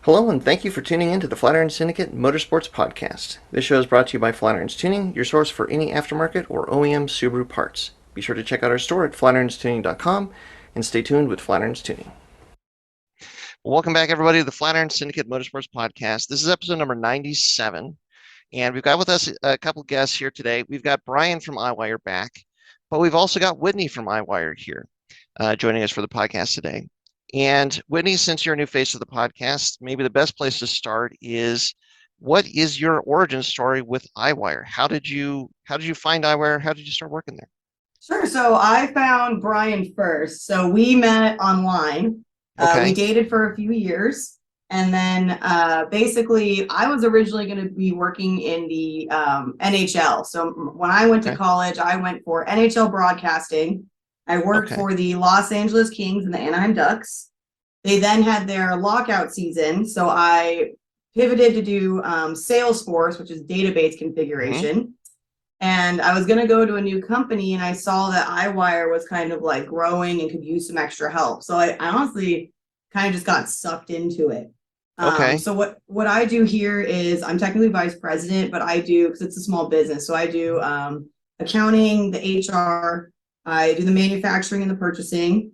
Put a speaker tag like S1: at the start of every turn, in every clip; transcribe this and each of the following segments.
S1: Hello, and thank you for tuning in to the Flatiron Syndicate Motorsports Podcast. This show is brought to you by Flatiron's Tuning, your source for any aftermarket or OEM Subaru parts. Be sure to check out our store at flatirons.tuning.com and stay tuned with Flatiron's Tuning. Welcome back, everybody, to the Flatiron Syndicate Motorsports Podcast. This is episode number 97, and we've got with us a couple guests here today. We've got Brian from iWire back, but we've also got Whitney from iWire here joining us for the podcast today. And Whitney, since you're a new face of the podcast, maybe the best place to start is, what is your origin story with iWire? How did you find iWire? How did you start working there?
S2: Sure. So I found Brian first. So we met online.
S1: Okay.
S2: We dated for a few years. And then basically, I was originally going to be working in the NHL. So when I went to college, I went for NHL broadcasting. I worked for the Los Angeles Kings and the Anaheim Ducks. They then had their lockout season. So I pivoted to do Salesforce, which is database configuration. And I was going to go to a new company, and I saw that iWire was kind of like growing and could use some extra help. So I honestly kind of just got sucked into it. So what I do here is, I'm technically vice president, but I do, because it's a small business, so I do accounting, the HR, I do the manufacturing and the purchasing,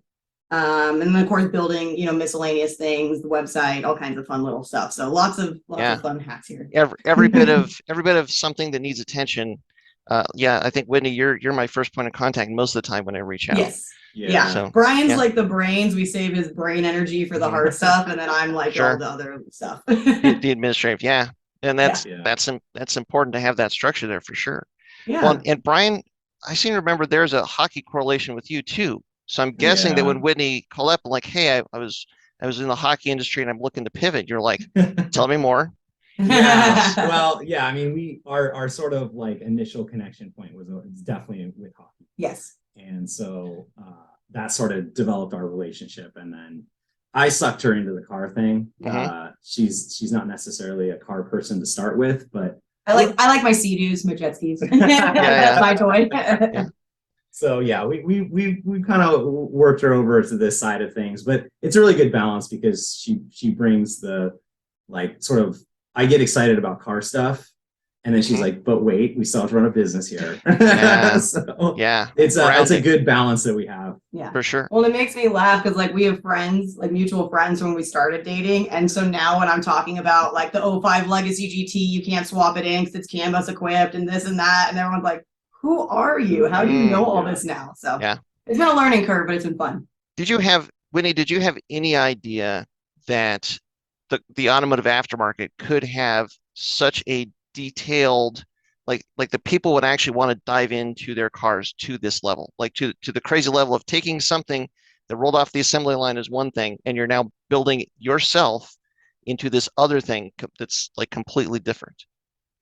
S2: and then of course building, miscellaneous things, the website, all kinds of fun little stuff. So lots of fun hats here.
S1: Every bit of something that needs attention. I think Whitney, you're my first point of contact most of the time when I reach out.
S2: Yes. Yeah. So, Brian's like the brains. We save his brain energy for the hard stuff, and then I'm like all the other stuff.
S1: the administrative, and that's important to have that structure there for sure.
S2: Yeah.
S1: Well, and Brian, I seem to remember there's a hockey correlation with you too. So I'm guessing that when Whitney called up, like, hey, I was in the hockey industry and I'm looking to pivot, you're like, tell me more.
S3: Well, I mean, our sort of like initial connection point was definitely with hockey.
S2: Yes.
S3: And so that sort of developed our relationship. And then I sucked her into the car thing. She's not necessarily a car person to start with, but
S2: I like my Sea-Doos, my jet skis. That's my toy.
S3: So we kind of worked her over to this side of things, but it's a really good balance because she brings the like sort of, I get excited about car stuff, and then she's like, but wait, we still have to run a business here. It's a good balance that we have.
S2: Yeah,
S1: for sure.
S2: Well, it makes me laugh because like we have friends, like mutual friends when we started dating. And so now when I'm talking about like the '05 Legacy GT, you can't swap it in because it's CAN bus equipped and this and that. And everyone's like, who are you? How do you know all this now? So it's been a learning curve, but it's been fun.
S1: Whitney, did you have any idea that the automotive aftermarket could have such a detailed, like the people would actually want to dive into their cars to this level, like to the crazy level of taking something that rolled off the assembly line as one thing, and you're now building yourself into this other thing that's like completely different?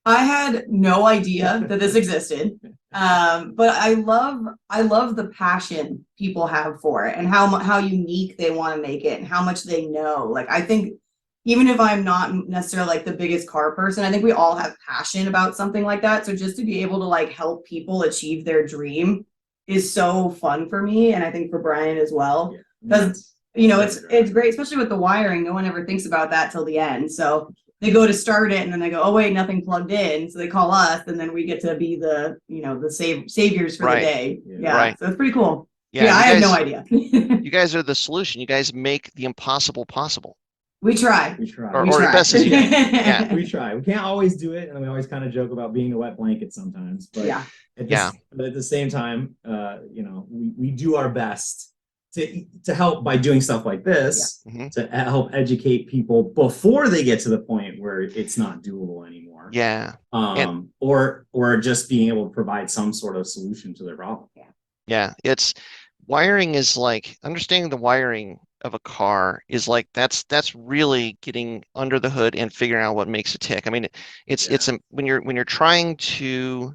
S2: I had no idea that this existed, but I love the passion people have for it and how unique they want to make it and how much they know. Like, I think even if I'm not necessarily like the biggest car person, I think we all have passion about something like that. So just to be able to like help people achieve their dream is so fun for me, and I think for Brian as well. Because it's great, especially with the wiring. No one ever thinks about that till the end. So they go to start it and then they go, oh wait, nothing plugged in. So they call us, and then we get to be the saviors for the day. So it's pretty cool. I had no idea.
S1: You guys are the solution. You guys make the impossible possible.
S2: We try.
S1: Or as best as you can.
S3: We try. We can't always do it, and we always kind of joke about being a wet blanket sometimes. But at the same time, we do our best to help by doing stuff like this to help educate people before they get to the point where it's not doable anymore. Or just being able to provide some sort of solution to their problem.
S1: It's wiring is like understanding the wiring of a car is like that's really getting under the hood and figuring out what makes it tick. I mean, it's when you're trying to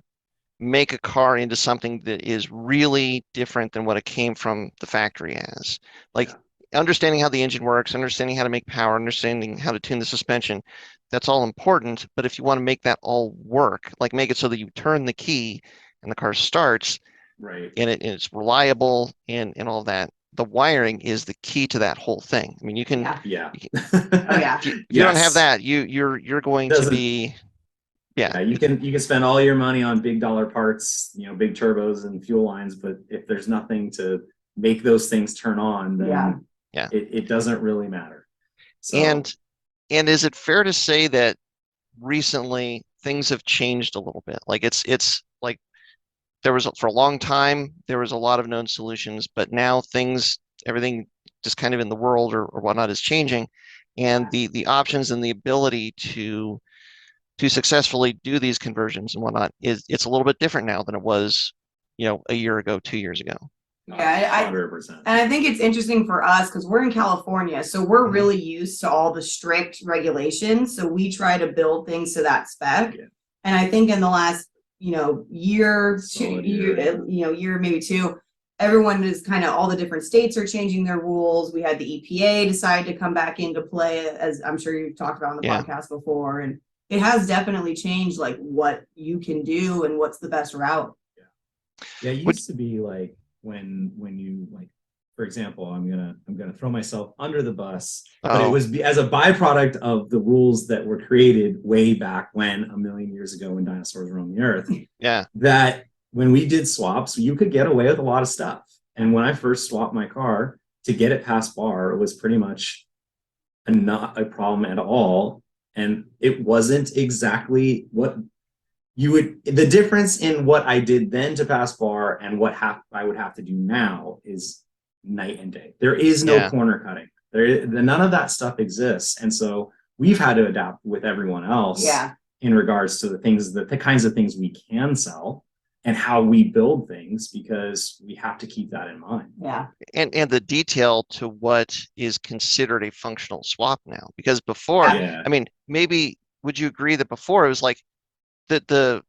S1: make a car into something that is really different than what it came from the factory as. Like understanding how the engine works, understanding how to make power, understanding how to tune the suspension, that's all important. But if you want to make that all work, like make it so that you turn the key and the car starts,
S3: right,
S1: and it's reliable and all that, the wiring is the key to that whole thing. I mean, you can,
S3: Yeah.
S2: Oh yeah.
S1: if you don't have that, you're going to be,
S3: yeah, you can spend all your money on big dollar parts, big turbos and fuel lines, but if there's nothing to make those things turn on, then it doesn't really matter. So,
S1: and is it fair to say that recently things have changed a little bit? Like it's like there was for a long time there was a lot of known solutions, but now everything just kind of in the world or whatnot is changing, and the options and the ability to successfully do these conversions and whatnot it's a little bit different now than it was, a year ago, 2 years ago.
S2: Yeah,
S3: 100%.
S2: And I think it's interesting for us because we're in California, so we're really used to all the strict regulations. So we try to build things to that spec.
S3: Yeah.
S2: And I think in the last, year, year maybe two, everyone is kind of all the different states are changing their rules. We had the EPA decide to come back into play, as I'm sure you've talked about on the podcast before, and it has definitely changed like what you can do and what's the best route.
S3: Yeah, it used to be like when you like, for example, I'm gonna throw myself under the bus, but it was as a byproduct of the rules that were created way back when, a million years ago, when dinosaurs roamed the earth.
S1: Yeah.
S3: That when we did swaps, you could get away with a lot of stuff. And when I first swapped my car, to get it past bar, it was pretty much not a problem at all. And it wasn't exactly what the difference in what I did then to pass bar and what I would have to do now is night and day. There is no corner cutting. None of that stuff exists. And so we've had to adapt with everyone else in regards to the kinds of things we can sell and how we build things, because we have to keep that in mind.
S2: Yeah.
S1: And the detail to what is considered a functional swap now, because before, I mean, maybe would you agree that before it was like the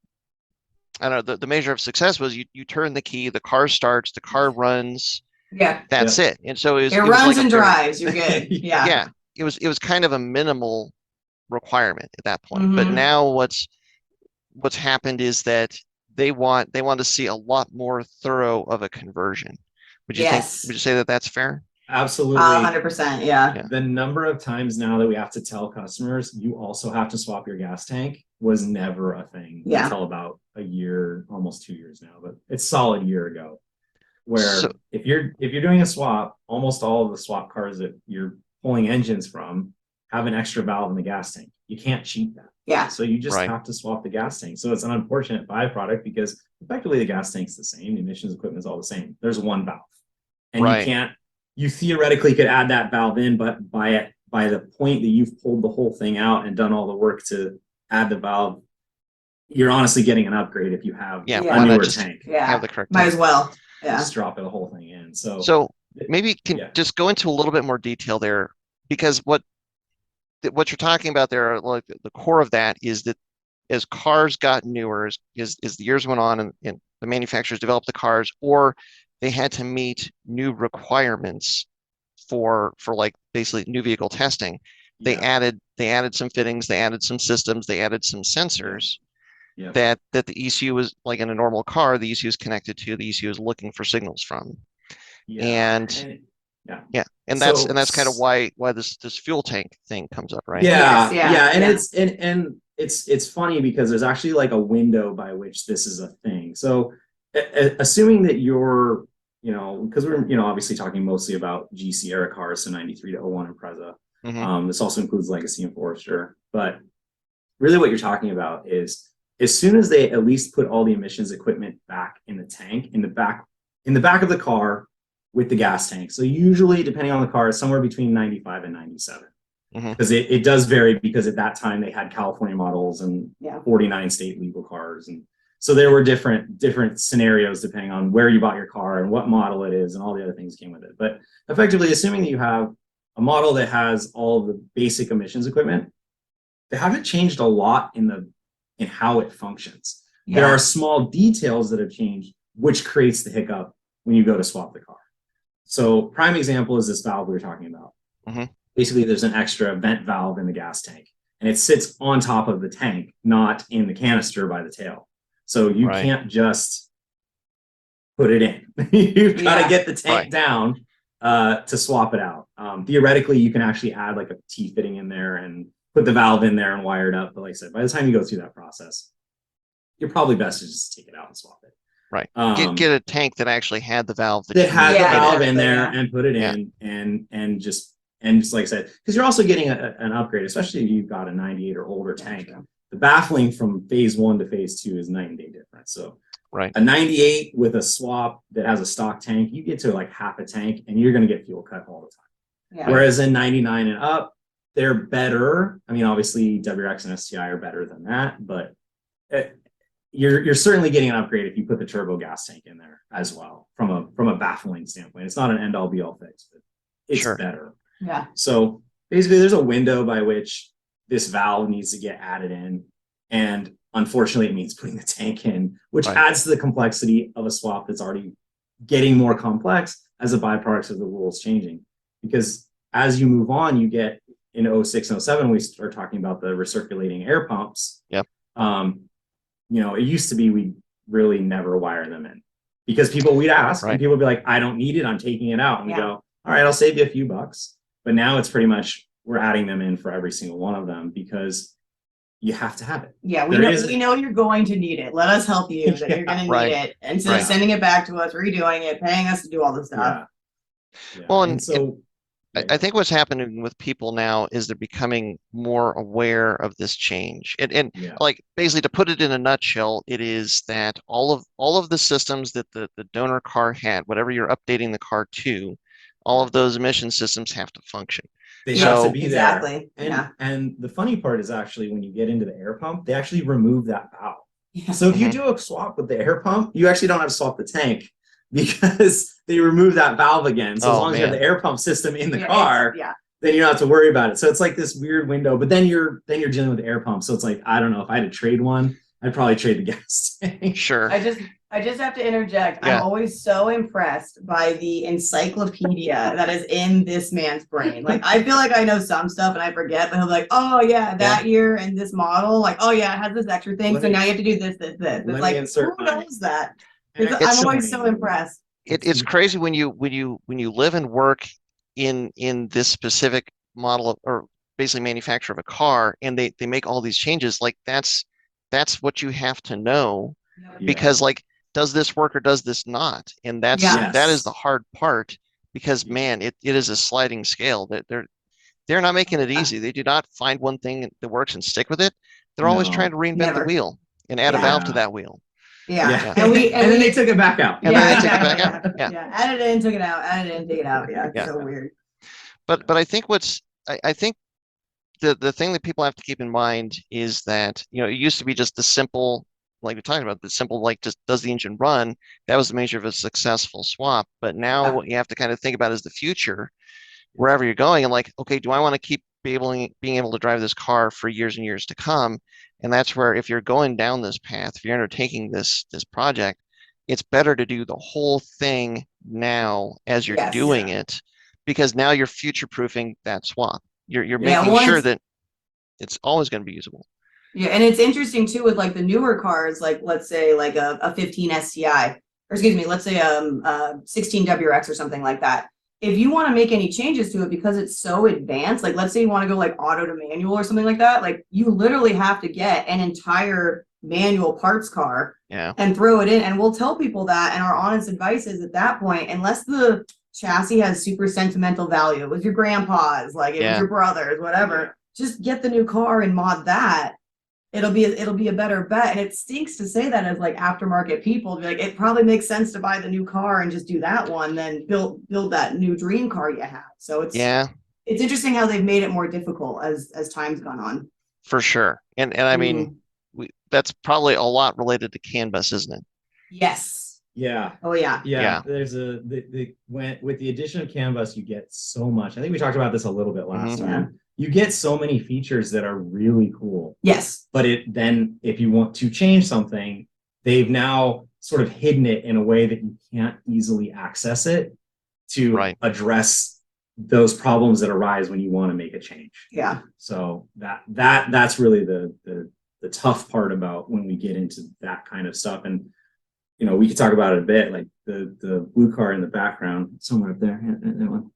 S1: I don't know, the measure of success was you turn the key, the car starts, the car runs.
S2: Yeah.
S1: That's it. And so it
S2: runs
S1: was like
S2: and drives, you're good. Yeah.
S1: Yeah. It was kind of a minimal requirement at that point. But now what's happened is that they want to see a lot more thorough of a conversion. Would you say that that's fair?
S3: Absolutely.
S2: 100%. Yeah.
S3: The number of times now that we have to tell customers, you also have to swap your gas tank, was never a thing until about a year, almost 2 years now, but it's solid year ago. Where if you're doing a swap, almost all of the swap cars that you're pulling engines from have an extra valve in the gas tank. You can't cheat that.
S2: Yeah.
S3: So you just have to swap the gas tank. So it's an unfortunate byproduct because effectively the gas tank's the same, the emissions equipment is all the same. There's one valve. And you theoretically could add that valve in, but by the point that you've pulled the whole thing out and done all the work to add the valve, you're honestly getting an upgrade if you have a newer tank.
S1: Have the correct
S2: Might as well. Yeah.
S3: Just drop the whole thing in.
S1: So maybe can just go into a little bit more detail there, because what you're talking about there, like the core of that is that as cars got newer, as the years went on and the manufacturers developed the cars, or they had to meet new requirements for like basically new vehicle testing, they added some fittings, they added some systems, they added some sensors that the ECU was, like in a normal car, the ECU is connected to, the ECU is looking for signals from. And that's kind of why this fuel tank thing comes up, right?
S3: And it's funny because there's actually like a window by which this is a thing. So assuming that you're, because we're obviously talking mostly about GC era cars, so 93 to 01 Impreza. This also includes Legacy and Forester, but really what you're talking about is as soon as they at least put all the emissions equipment back in the tank, in the back of the car with the gas tank. So usually, depending on the car, it's somewhere between 95 and 97. Because it does vary, because at that time they had California models and 49 state legal cars. And so there were different scenarios depending on where you bought your car and what model it is and all the other things came with it. But effectively, assuming that you have a model that has all of the basic emissions equipment, they haven't changed a lot in how it functions. There are small details that have changed, which creates the hiccup when you go to swap the car. So prime example is this valve we were talking about. Basically, there's an extra vent valve in the gas tank, and it sits on top of the tank, not in the canister by the tail. So you can't just put it in. You've got to get the tank down to swap it out. Theoretically, you can actually add like a T-fitting in there and put the valve in there and wire it up. But like I said, by the time you go through that process, you're probably best to just take it out and swap it.
S1: Right. Get a tank that actually had the valve
S3: that had the valve in there
S2: exactly,
S3: and put it in and just like I said, because you're also getting an upgrade, especially if you've got a 98 or older tank. The baffling from phase 1 to phase 2 is night and day difference. So a 98 with a swap that has a stock tank, you get to like half a tank and you're going to get fuel cut all the time. Whereas in 99 and up, they're better. I mean, obviously WRX and STI are better than that, but you're certainly getting an upgrade if you put the turbo gas tank in there as well from a baffling standpoint. It's not an end all be all fix, but it's better.
S2: Yeah.
S3: So basically there's a window by which this valve needs to get added in. And unfortunately it means putting the tank in, which adds to the complexity of a swap that's already getting more complex as a byproduct of the rules changing. Because as you move on, you get in 06 and 07, we start talking about the recirculating air pumps.
S1: Yep.
S3: You know, it used to be we really never wire them in because we'd ask and people would be like, I don't need it, I'm taking it out. And we go, all right, I'll save you a few bucks. But now it's pretty much we're adding them in for every single one of them because you have to have it.
S2: Yeah, we know you're going to need it. Let us help you that you're going to need it. Instead of sending it back to us, redoing it, paying us to do all this stuff.
S1: Well, and so I think what's happening with people now is they're becoming more aware of this change. And like basically to put it in a nutshell, it is that all of the systems that the donor car had, whatever you're updating the car to, all of those emission systems have to function.
S3: They have to be there. And the funny part is actually when you get into the air pump, they actually remove that valve. So if you do a swap with the air pump, you actually don't have to swap the tank because they remove that valve again. So as long as you have the air pump system in the car, then you don't have to worry about it. So it's like this weird window, but then you're dealing with the air pump. So it's like, I don't know, if I had to trade one, I'd probably trade the gas tank.
S1: Sure.
S2: I just have to interject. I'm always so impressed by the encyclopedia that is in this man's brain. Like, I feel like I know some stuff and I forget, but he'll be like, oh yeah, that year and this model, like, oh yeah, it has this extra thing. So now you have to do this. It's like, who knows that? I'm always so impressed.
S1: It's crazy when you live and work in this specific model or basically manufacturer of a car, and they make all these changes. Like that's what you have to know because like, does this work or does this not? And that is the hard part because man, it is a sliding scale. That they're not making it easy. They do not find one thing that works and stick with it. They're always trying to reinvent the wheel and add a valve to that wheel.
S2: And
S3: then they took it back out.
S1: And then they took it back out.
S2: Added it in, took it out, added it in, take it out. It's so weird.
S1: But I think I think the thing that people have to keep in mind is that, you know, it used to be just the simple, like we're talking about, the simple, like, just does the engine run? That was the measure of a successful swap. But now what you have to kind of think about is the future, wherever you're going, and like, okay, do I want to keep being able to drive this car for years and years to come? And that's where, if you're going down this path, if you're undertaking this project, it's better to do the whole thing now as you're doing it, because now you're future-proofing that swap. You're making sure that it's always going to be usable.
S2: Yeah, and it's interesting too with like the newer cars, like let's say like a 15 STI, or excuse me, let's say a 16 WRX or something like that. If you want to make any changes to it because it's so advanced, like let's say you want to go like auto to manual or something like that, like you literally have to get an entire manual parts car and throw it in. And we'll tell people that, and our honest advice is at that point, unless the chassis has super sentimental value, it was your grandpa's, like it was your brother's, whatever, just get the new car and mod that. It'll be a better bet. And it stinks to say that as like aftermarket people, like it probably makes sense to buy the new car and just do that one, then build that new dream car you have. So it's interesting how they've made it more difficult as time's gone on.
S1: For sure. And I mean, that's probably a lot related to CAN bus, isn't it?
S2: Yes.
S3: Yeah.
S2: Oh yeah.
S3: There's with the addition of CAN bus, you get so much. I think we talked about this a little bit last time. You get so many features that are really cool.
S2: Yes.
S3: But then if you want to change something, they've now sort of hidden it in a way that you can't easily access it to address those problems that arise when you want to make a change.
S2: Yeah.
S3: So that's really the tough part about when we get into that kind of stuff. And we could talk about it a bit, like the blue car in the background, somewhere up there. That one.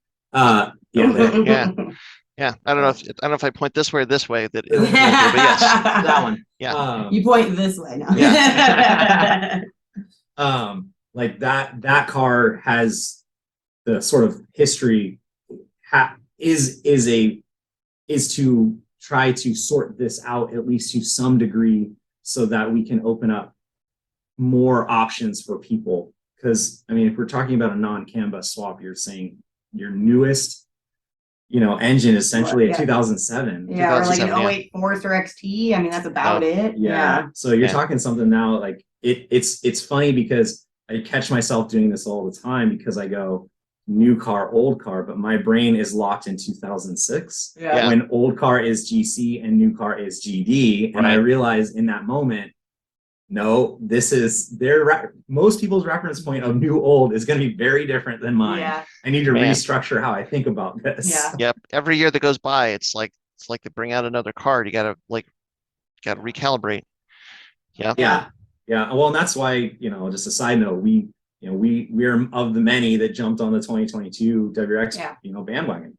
S1: Yeah. I don't know if I point this way or this way that it'll pull through, but yes.
S3: That one.
S1: Yeah.
S2: You point this way now.
S1: Yeah.
S3: Like that car has the sort of history is to try to sort this out, at least to some degree, so that we can open up more options for people. Because I mean, if we're talking about a non-CAN bus swap, you're saying your newest engine is essentially a 2007.
S2: Yeah, or like an
S1: 2007,
S2: 08 Forester XT. I mean, that's about it.
S3: Yeah. So you're talking something now, like it's funny because I catch myself doing this all the time because I go new car, old car, but my brain is locked in 2006 when old car is GC and new car is GD. And I realize in that moment, no, this is most people's reference point of new old is going to be very different than mine.
S2: Yeah.
S3: I need to restructure how I think about this.
S2: Yeah.
S1: Yep. Every year that goes by, it's like they bring out another card. You gotta recalibrate. Yeah.
S3: Yeah. Yeah. Well, and that's why, just a side note, we're of the many that jumped on the 2022 WRX, bandwagon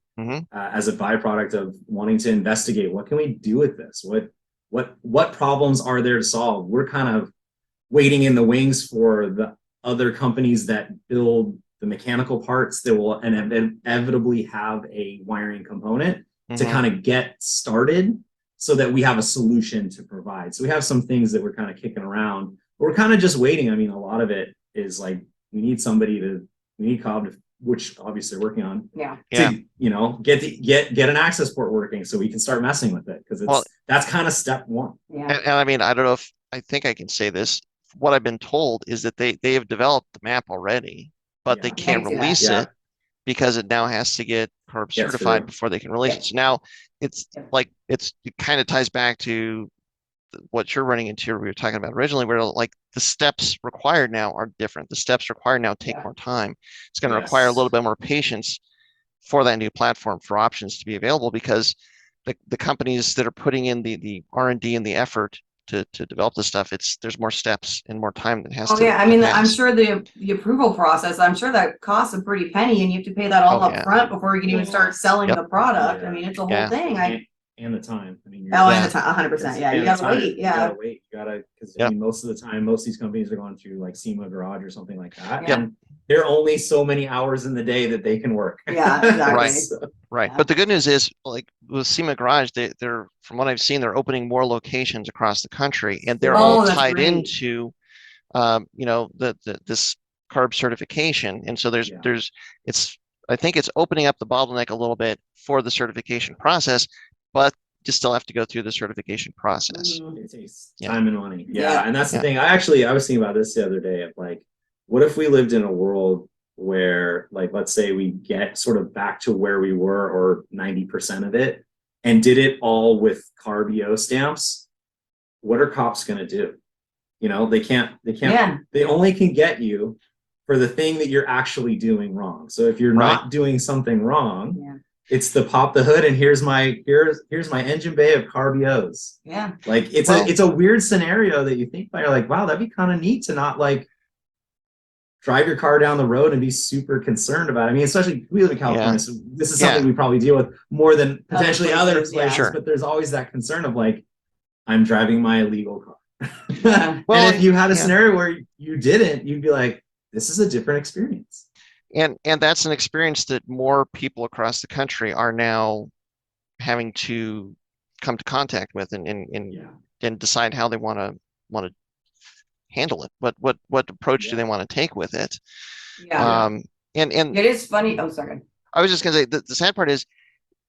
S3: as a byproduct of wanting to investigate what can we do with this? What problems are there to solve? We're kind of waiting in the wings for the other companies that build the mechanical parts that will inevitably have a wiring component to kind of get started so that we have a solution to provide. So we have some things that we're kind of kicking around, but we're kind of just waiting. I mean, a lot of it is like, we need Cobb to, which obviously we're working on, to, get an access port working so we can start messing with it. Cause that's kind of step one.
S2: Yeah.
S1: And I mean, I don't know if I think I can say this. What I've been told is that they have developed the map already, but they can't release it because it now has to get CARB certified before they can release it. So now it kind of ties back to what you're running into, we were talking about originally, where like the steps required now are different. The steps required now take more time. It's going to require a little bit more patience for that new platform for options to be available, because the companies that are putting in the R&D and the effort to develop this stuff, there's more steps and more time that has to.
S2: I mean, I'm sure the approval process, I'm sure that costs a pretty penny, and you have to pay that all up front before you can even start selling the product. I mean, it's a whole thing.
S3: And the time. I mean,
S2: and the time, 100%. Yeah, you gotta wait.
S3: You gotta wait. Because I mean, most of the time, most of these companies are going through like SEMA Garage or something like that. And there are only so many hours in the day that they can work.
S2: Yeah, exactly.
S1: Right. But the good news is, like with SEMA Garage, they're from what I've seen, they're opening more locations across the country, and they're all tied into, this CARB certification. And so I think it's opening up the bottleneck a little bit for the certification process, but you still have to go through the certification process.
S3: It takes time and money. And that's the thing. I was thinking about this the other day of like, what if we lived in a world where, like, let's say we get sort of back to where we were, or 90% of it, and did it all with CARB EO stamps? What are cops going to do? They only can get you for the thing that you're actually doing wrong. So if you're not doing something wrong, it's the pop the hood and here's my engine bay of CARB EOs.
S2: Yeah.
S3: Like it's a weird scenario that you think about. You're like, wow, that'd be kind of neat to not like drive your car down the road and be super concerned about it. I mean, especially we live in California, so this is something we probably deal with more than potentially other places, but there's always that concern of like, I'm driving my illegal car. And if you had a scenario where you didn't, you'd be like, this is a different experience.
S1: And that's an experience that more people across the country are now having to come to contact with and decide how they want to handle it. What approach do they want to take with it? And
S2: it is funny. Oh, sorry.
S1: I was just gonna say the sad part is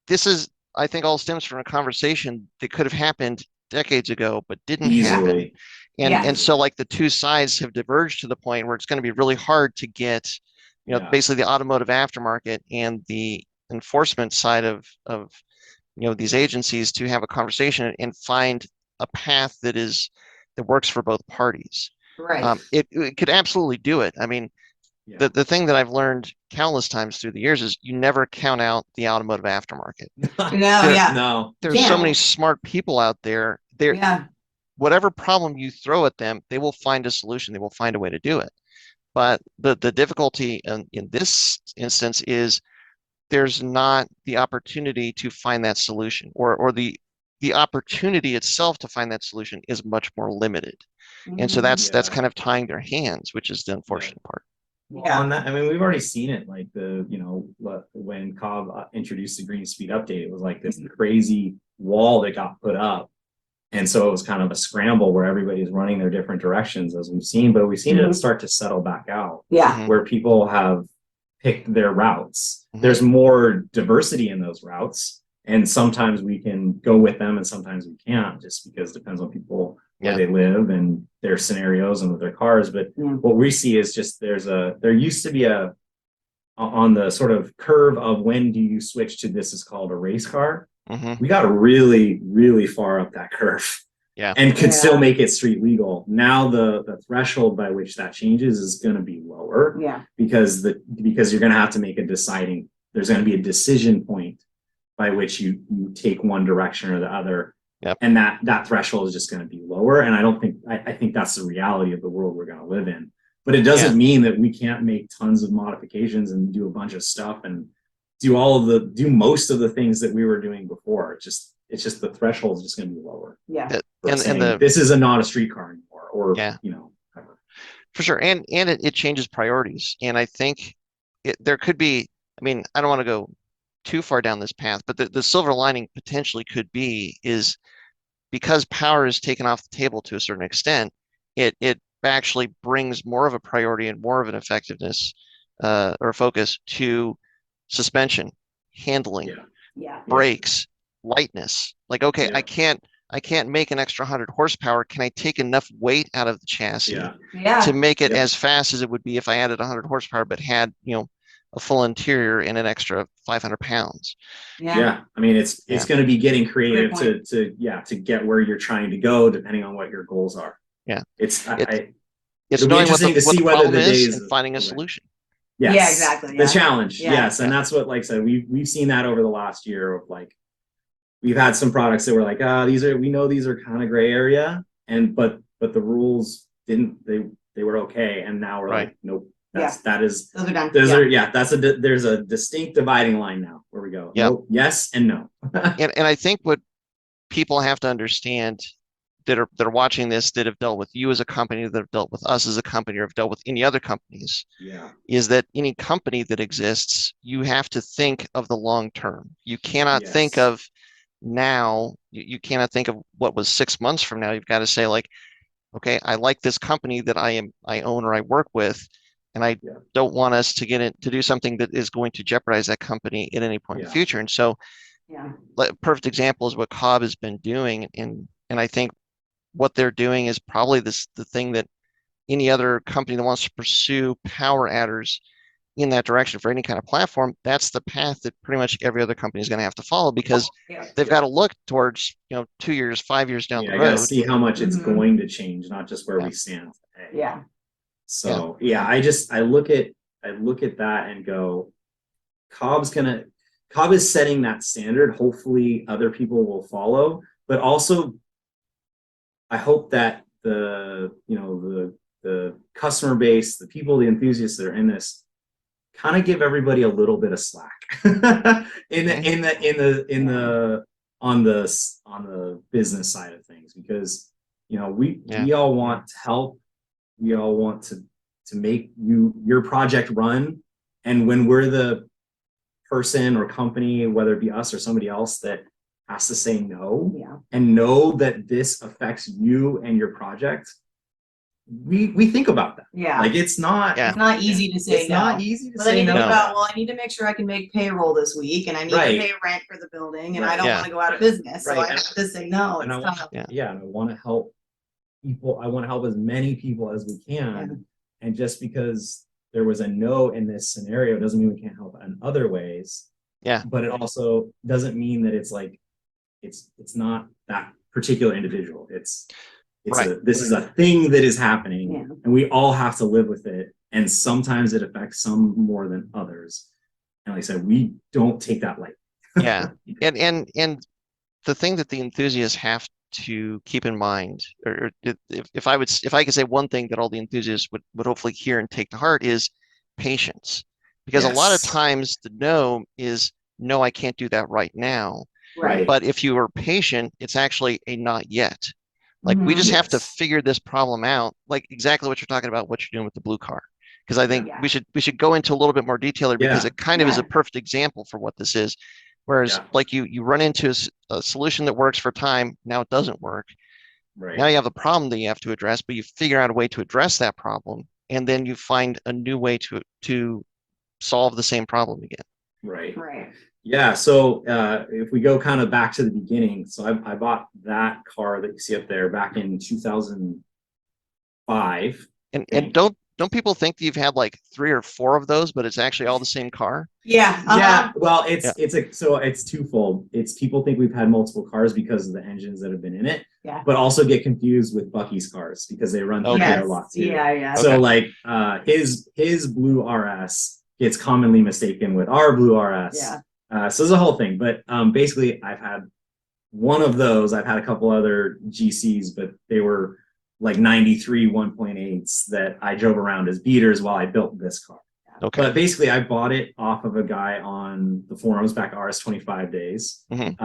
S1: this is, I think, all stems from a conversation that could have happened decades ago but didn't happen. And so like the two sides have diverged to the point where it's going to be really hard to get basically the automotive aftermarket and the enforcement side of these agencies to have a conversation and find a path that works for both parties.
S2: Right.
S1: It could absolutely do it. I mean, the thing that I've learned countless times through the years is you never count out the automotive aftermarket.
S2: No.
S1: There's so many smart people out there. whatever problem you throw at them, they will find a solution. They will find a way to do it. But the difficulty in this instance is there's not the opportunity to find that solution, or the opportunity itself to find that solution is much more limited. And so that's
S3: Yeah.
S1: kind of tying their hands, which is the unfortunate part.
S3: Well, on that, I mean, we've already seen it. Like when Cobb introduced the Green Speed update, it was like this crazy wall that got put up, and so it was kind of a scramble where everybody's running their different directions, as we've seen. But we've seen it start to settle back out.
S2: Yeah.
S3: Where people have picked their routes.
S1: Mhm.
S3: There's more diversity in those routes, and sometimes we can go with them, and sometimes we can't, just because it depends on people where they live and their scenarios and with their cars. But what we see is just there used to be on the sort of curve of when do you switch to this is called a race car. We got really, really far up that curve.
S1: Yeah.
S3: And could still make it street legal. Now the threshold by which that changes is going to be lower.
S2: Yeah.
S3: Because you're going to have to make there's going to be a decision point by which you take one direction or the other.
S1: Yep.
S3: And that threshold is just going to be lower. And I think that's the reality of the world we're going to live in. But it doesn't mean that we can't make tons of modifications and do a bunch of stuff and do most of the things that we were doing before. It's just the threshold is just going to be lower.
S2: Yeah.
S3: This is not a street car anymore, or whatever.
S1: For sure. And it changes priorities. And I think there could be, I mean, I don't want to go too far down this path, but the silver lining potentially could be is because power is taken off the table to a certain extent, it actually brings more of a priority and more of an effectiveness or focus to suspension, handling, brakes, lightness. Like, okay, I can't make an extra 100 horsepower. Can I take enough weight out of the chassis to make it as fast as it would be if I added 100 horsepower but had, a full interior and an extra 500 pounds?
S3: I mean, it's going to be getting creative to get where you're trying to go, depending on what your goals are. It's
S1: knowing what the problem is and finding a solution.
S3: Yes.
S2: Yeah, exactly.
S3: The challenge. Yes. And that's what, like I said, we've seen that over the last year of like, we've had some products that were like, we know these are kind of gray area, but the rules they were okay. And now we're like, nope. Those are done. There's a distinct dividing line now where we go, nope, yes and no.
S1: and I think what people have to understand that are watching this, that have dealt with you as a company, that have dealt with us as a company, or have dealt with any other companies, is that any company that exists, you have to think of the long term. You cannot think of now. You cannot think of what was 6 months from now. You've got to say, like, okay, I like this company that I own or I work with, and I don't want us to do something that is going to jeopardize that company at any point in the future. And so, perfect example is what Cobb has been doing, and I think what they're doing is probably the thing that any other company that wants to pursue power adders in that direction for any kind of platform, that's the path that pretty much every other company is going to have to follow, because they've got to look towards 2 years, 5 years down the road.
S3: I got to see how much it's going to change, not just where we stand today. So I look at that and go, Cobb is setting that standard. Hopefully other people will follow, but also I hope that the customer base, the people, the enthusiasts that are in this, kind of give everybody a little bit of slack on the business side of things, because we all want to help. We all want to make your project run. And when we're the person or company, whether it be us or somebody else, that has to say no and know that this affects you and your project, we think about that. Like it's not
S2: easy to say no.
S3: It's not easy to
S2: but
S3: say
S2: then you
S3: no.
S2: think about, well, I need to make sure I can make payroll this week, and I need to pay rent for the building, and I don't want to go out of business, so I have to say no.
S3: And I want to help people. I want to help as many people as we can. And just because there was a no in this scenario doesn't mean we can't help in other ways. But it also doesn't mean that it's like it's not that particular individual. This is a thing that is happening, and we all have to live with it. And sometimes it affects some more than others. And like I said, we don't take that lightly.
S1: And the thing that the enthusiasts have to keep in mind, or if I could say one thing that all the enthusiasts would hopefully hear and take to heart is patience, because a lot of
S3: Yes.
S1: times the no is no, I can't do that right now.
S2: Right.
S1: But if you are patient, it's actually a not yet. Like we
S2: Mhm.
S1: just have to
S3: Yes.
S1: figure this problem out, like exactly what you're talking about, what you're doing with the blue car. Because I think
S2: Yeah.
S1: we should go into a little bit more detail there because
S3: Yeah.
S1: it kind of is
S2: Yeah.
S1: a perfect example for what this is. Whereas
S3: Yeah.
S1: like you run into a solution that works for time, now it doesn't work. Now
S3: Right.
S1: you have the problem that you have to address, but you figure out a way to address that problem, and then you find a new way to solve the same problem again.
S3: Right.
S2: Right.
S3: Yeah. So if we go kind of back to the beginning, so I bought that car that you see up there back in 2005.
S1: And don't people think that you've had like 3 or 4 of those, but it's actually all the same car?
S2: Yeah.
S3: Yeah, well,
S1: Yeah.
S3: it's twofold. It's people think we've had multiple cars because of the engines that have been in it,
S2: Yeah.
S3: but also get confused with Bucky's cars because they run through
S1: Okay.
S3: there a lot too.
S2: Yeah. Yeah.
S3: So
S1: Okay.
S3: like his blue RS gets commonly mistaken with our blue RS.
S2: Yeah.
S3: So there's a whole thing, but basically I've had one of those. I've had a couple other GCs, but they were like 93 1.8s that I drove around as beaters while I built this car.
S1: Okay.
S3: But basically, I bought it off of a guy on the forums back RS25 days.
S1: Mhm.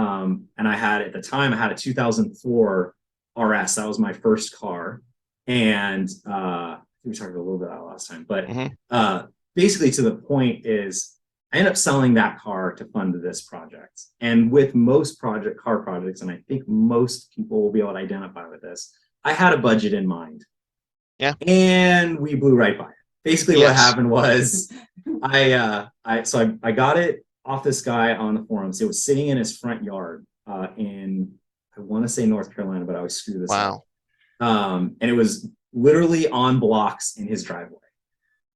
S3: And I had, at the time, I had a 2004 RS. That was my first car. And I think we talked a little bit about it last time. But
S1: Mhm.
S3: basically, to the point is, I ended up selling that car to fund this project. And with most car projects, and I think most people will be able to identify with this, I had a budget in mind.
S1: Yeah.
S3: And we blew right by it. Basically, what
S1: Yes.
S3: happened was I got it off this guy on the forums. It was sitting in his front yard in, I want to say North Carolina, but I always screw this
S1: Wow.
S3: up. And it was literally on blocks in his driveway.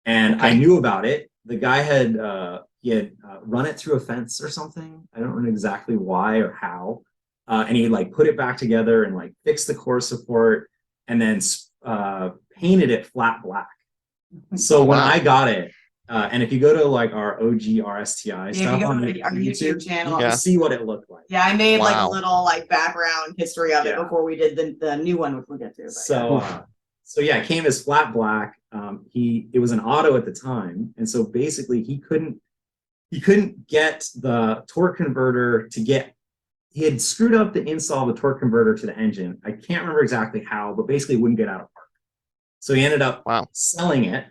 S3: And I
S1: Okay.
S3: knew about it. The guy had run it through a fence or something. I don't remember exactly why or how. And he like put it back together and like fixed the core support and then painted it flat black. So when
S1: Wow.
S3: I got it, and if you go to like our OG RSTI
S2: If
S3: stuff
S2: you go
S3: on
S2: to our YouTube channel,
S3: you
S1: Yeah.
S3: can see what it looked like.
S2: yeah, I made like a
S1: Wow.
S2: little like background history of it
S3: Yeah.
S2: before we did the new one, which we'll get to. But
S3: So yeah, it came as flat black. It was an auto at the time, and so basically he couldn't get the torque converter to get. He had screwed up the install of the torque converter to the engine. I can't remember exactly how, but basically it wouldn't get out of park. So he ended up
S1: Wow.
S3: selling it,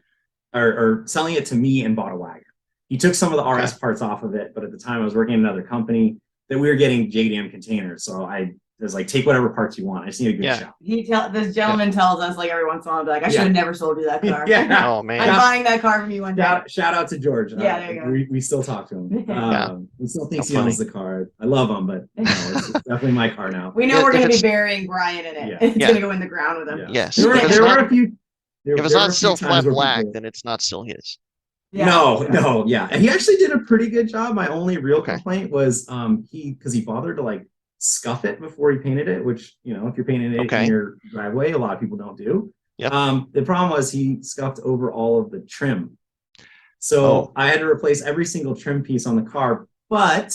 S3: or selling it to me and bought a wagon. He took some of the RS parts off of it, but at the time I was working in another company that we were getting JDM containers. So I was like, take whatever parts you want. I just need a good
S1: Yeah.
S3: shop.
S2: this gentleman tells us like every once in a while, like, I should have never sold you that car.
S3: Yeah.
S1: Oh
S2: I'm
S1: man.
S2: buying that car from you one day.
S3: Shout out to George.
S2: Yeah, there you go.
S3: We still talk to him.
S1: Yeah.
S3: He still thinks
S1: How
S3: he owns
S1: funny.
S3: the car. I love him, but no, it's definitely my car now.
S2: We know
S1: If
S2: we're going to be
S1: it's-
S2: burying Brian in it.
S3: Yeah.
S2: It's
S1: Yeah.
S2: going to go in the ground with him.
S3: Yeah.
S1: Yes.
S3: There
S1: If it's
S3: were
S1: not-
S3: a few.
S1: If it's not still flat black, then it's not still his.
S2: Yeah.
S3: No, yeah. And he actually did a pretty good job. My only real
S1: Okay.
S3: complaint was because he bothered to like scuff it before he painted it, which, if you're painting it
S1: Okay.
S3: in your driveway, a lot of people don't do.
S1: Yep.
S3: The problem was he scuffed over all of the trim. So I had to replace every single trim piece on the car. But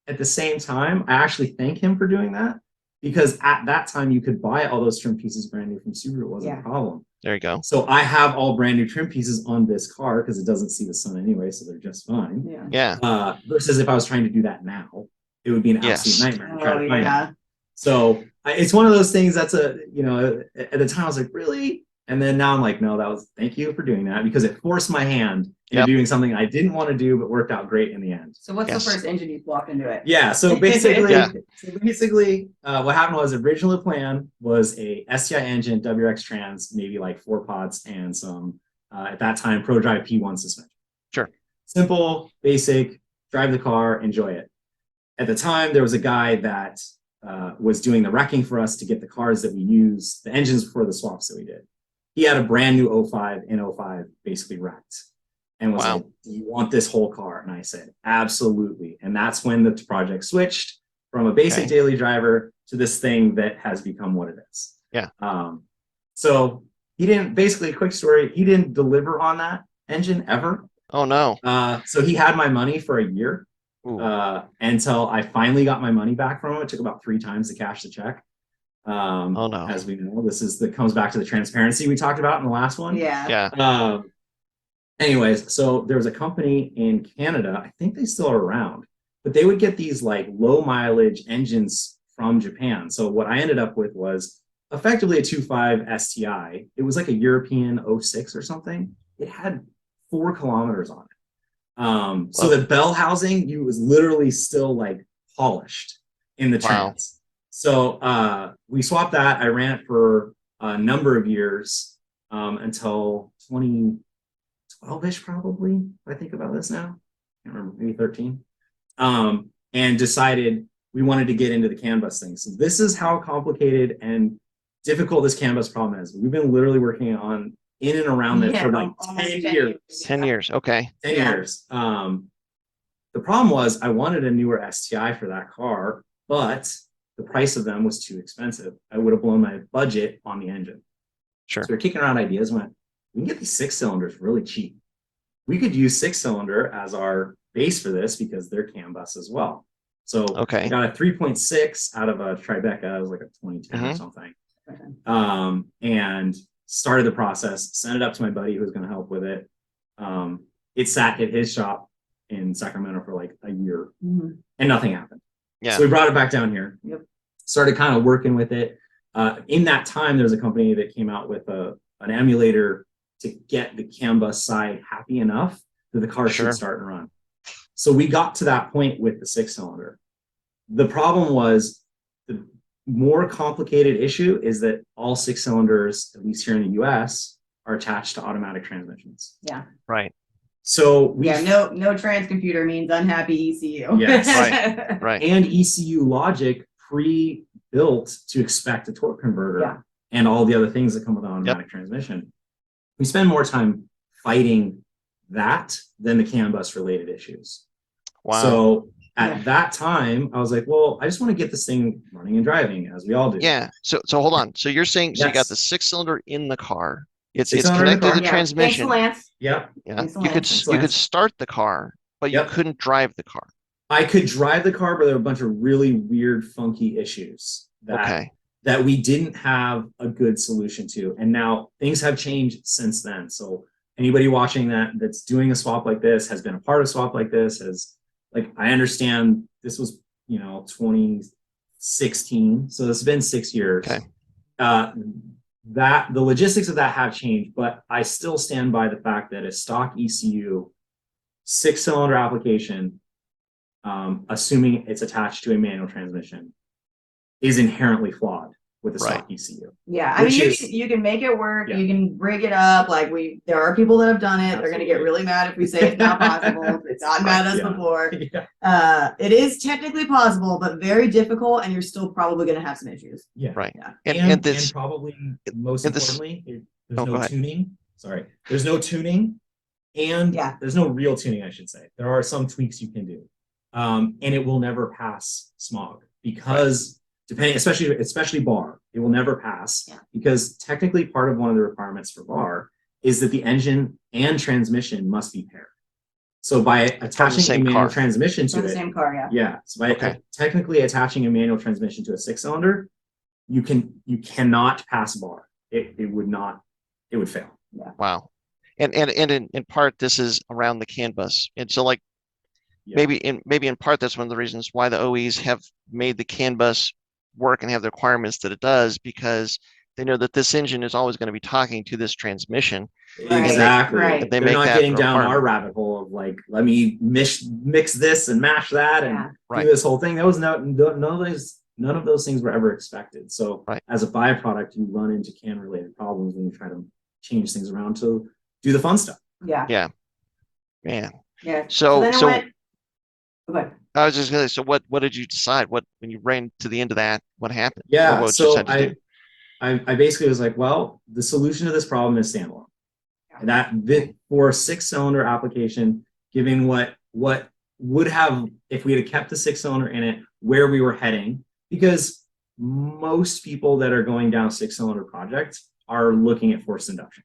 S3: at the same time, I actually thank him for doing that, because at that time you could buy all those trim pieces brand new from Subaru. It wasn't a problem.
S1: There you go.
S3: So I have all brand new trim pieces on this car because it doesn't see the sun anyway, so they're just fine.
S2: Yeah.
S1: Yeah.
S3: Versus if I was trying to do that now, it would be an
S1: Yes.
S3: absolute nightmare to try
S2: Oh,
S3: to find
S2: yeah.
S3: it. So it's one of those things that's at the time I was like, really? And then now I'm like, no, thank you for doing that, because it forced my hand into
S1: Yep.
S3: doing something I didn't want to do, but worked out great in the end.
S2: So what's
S1: Yes.
S2: the first engine you walked into it?
S3: Yeah. So basically,
S1: Yeah.
S3: what happened was originally plan was a STI engine, WRX trans, maybe like 4 pods and some, at that time, ProDrive P1 suspension.
S1: Sure.
S3: Simple, basic, drive the car, enjoy it. At the time, there was a guy that was doing the wrecking for us to get the cars that we use, the engines for the swaps that we did. He had a brand new 05 in 05 basically wrecked and was
S1: Wow.
S3: like, do you want this whole car? And I said, absolutely. And that's when the project switched from a basic daily driver to this thing that has become what it is.
S1: Yeah.
S3: So he didn't, basically, quick story, he didn't deliver on that engine ever.
S1: Oh no.
S3: So he had my money for a year.
S1: Ooh.
S3: Until I finally got my money back from him. It took about 3 times to cash the check.
S1: Oh no.
S3: As we know, that comes back to the transparency we talked about in the last one.
S2: Yeah.
S3: Anyways, so there was a company in Canada, I think they still are around, but they would get these like low mileage engines from Japan. So what I ended up with was effectively a 2.5 STI. It was like a European 06 or something. It had 4 kilometers on it. So the bell housing, you was literally still like polished in the trans. So we swapped that. I ran it for a number of years until 2012-ish, probably, if I think about this now. I can't remember, maybe 13. And decided we wanted to get into the CAN bus thing. So this is how complicated and difficult this CAN bus problem is. We've been literally working on in and around this for like 10 years.
S1: 10 years. Okay.
S3: 10 years. The problem was I wanted a newer STI for that car, but the price of them was too expensive. I would have blown my budget on the engine.
S1: Sure.
S3: So we're kicking around ideas. Went, we can get these 6 cylinders really cheap. We could use 6-cylinder as our base for this because they're CAN bus as well. So I got a 3.6 out of a Tribeca. It was like a 2010 or something. And started the process, sent it up to my buddy who was going to help with it. It sat at his shop in Sacramento for like a year and nothing happened.
S1: Yeah.
S3: So we brought it back down here.
S2: Yep.
S3: Started kind of working with it. In that time, there was a company that came out with an emulator to get the CAN bus side happy enough that the car should start and run. So we got to that point with the 6-cylinder. The problem was the more complicated issue is that all 6 cylinders, at least here in the US, are attached to automatic transmissions.
S2: Yeah.
S1: Right.
S2: So no trans computer means unhappy ECU.
S3: Yes.
S1: Right.
S3: And ECU logic pre-built to expect a torque converter and all the other things that come with an automatic transmission. We spend more time fighting that than the CAN bus related issues.
S1: Wow.
S3: So at that time, I was like, well, I just want to get this thing running and driving, as we all do.
S1: Yeah. So hold on. So you're saying you got the 6-cylinder in the car. It's connected to the transmission.
S3: Yeah.
S1: You could start the car, but you couldn't drive the car.
S3: I could drive the car, but there were a bunch of really weird, funky issues that we didn't have a good solution to. And now things have changed since then. So anybody watching that's doing a swap like this, has been a part of a swap like this, I understand this was, 2016. So it's been 6 years.
S1: Okay.
S3: That the logistics of that have changed, but I still stand by the fact that a stock ECU 6-cylinder application, assuming it's attached to a manual transmission, is inherently flawed with the stock ECU.
S2: Yeah, I mean, you can make it work. You can rig it up. There are people that have done it. Absolutely. They're going to get really mad if we say it's not possible. It's gotten mad at us before. It is technically possible, but very difficult, and you're still probably going to have some issues.
S3: Yeah,
S1: right.
S3: Yeah. And probably most importantly, there's no tuning. Sorry, there's no tuning, and there's no real tuning, I should say. There are some tweaks you can do, and it will never pass smog because. Depending, especially bar, it will never pass because technically part of one of the requirements for bar is that the engine and transmission must be paired. So by attaching a manual transmission to
S2: the same car,
S3: so by technically attaching a manual transmission to a 6-cylinder, you cannot pass bar. It would fail.
S2: Yeah.
S1: Wow. And in part this is around the CAN bus, and so maybe in part that's one of the reasons why the OEs have made the CAN bus work and have the requirements that it does, because they know that this engine is always going to be talking to this transmission.
S3: Exactly. They're not getting down our rabbit hole of let me mix this and mash that and do this whole thing. That was none of those things were ever expected. So as a byproduct, you run into CAN related problems when you try to change things around to do the fun stuff.
S1: Yeah. Man.
S2: Yeah.
S1: So
S2: okay.
S1: I was just gonna say, so what did you decide? When you ran to the end of that, what happened?
S3: Yeah, so I basically was like, well, the solution to this problem is standalone. And that for a 6-cylinder application, given what would have, if we had kept the 6-cylinder in it, where we were heading, because most people that are going down 6-cylinder projects are looking at forced induction.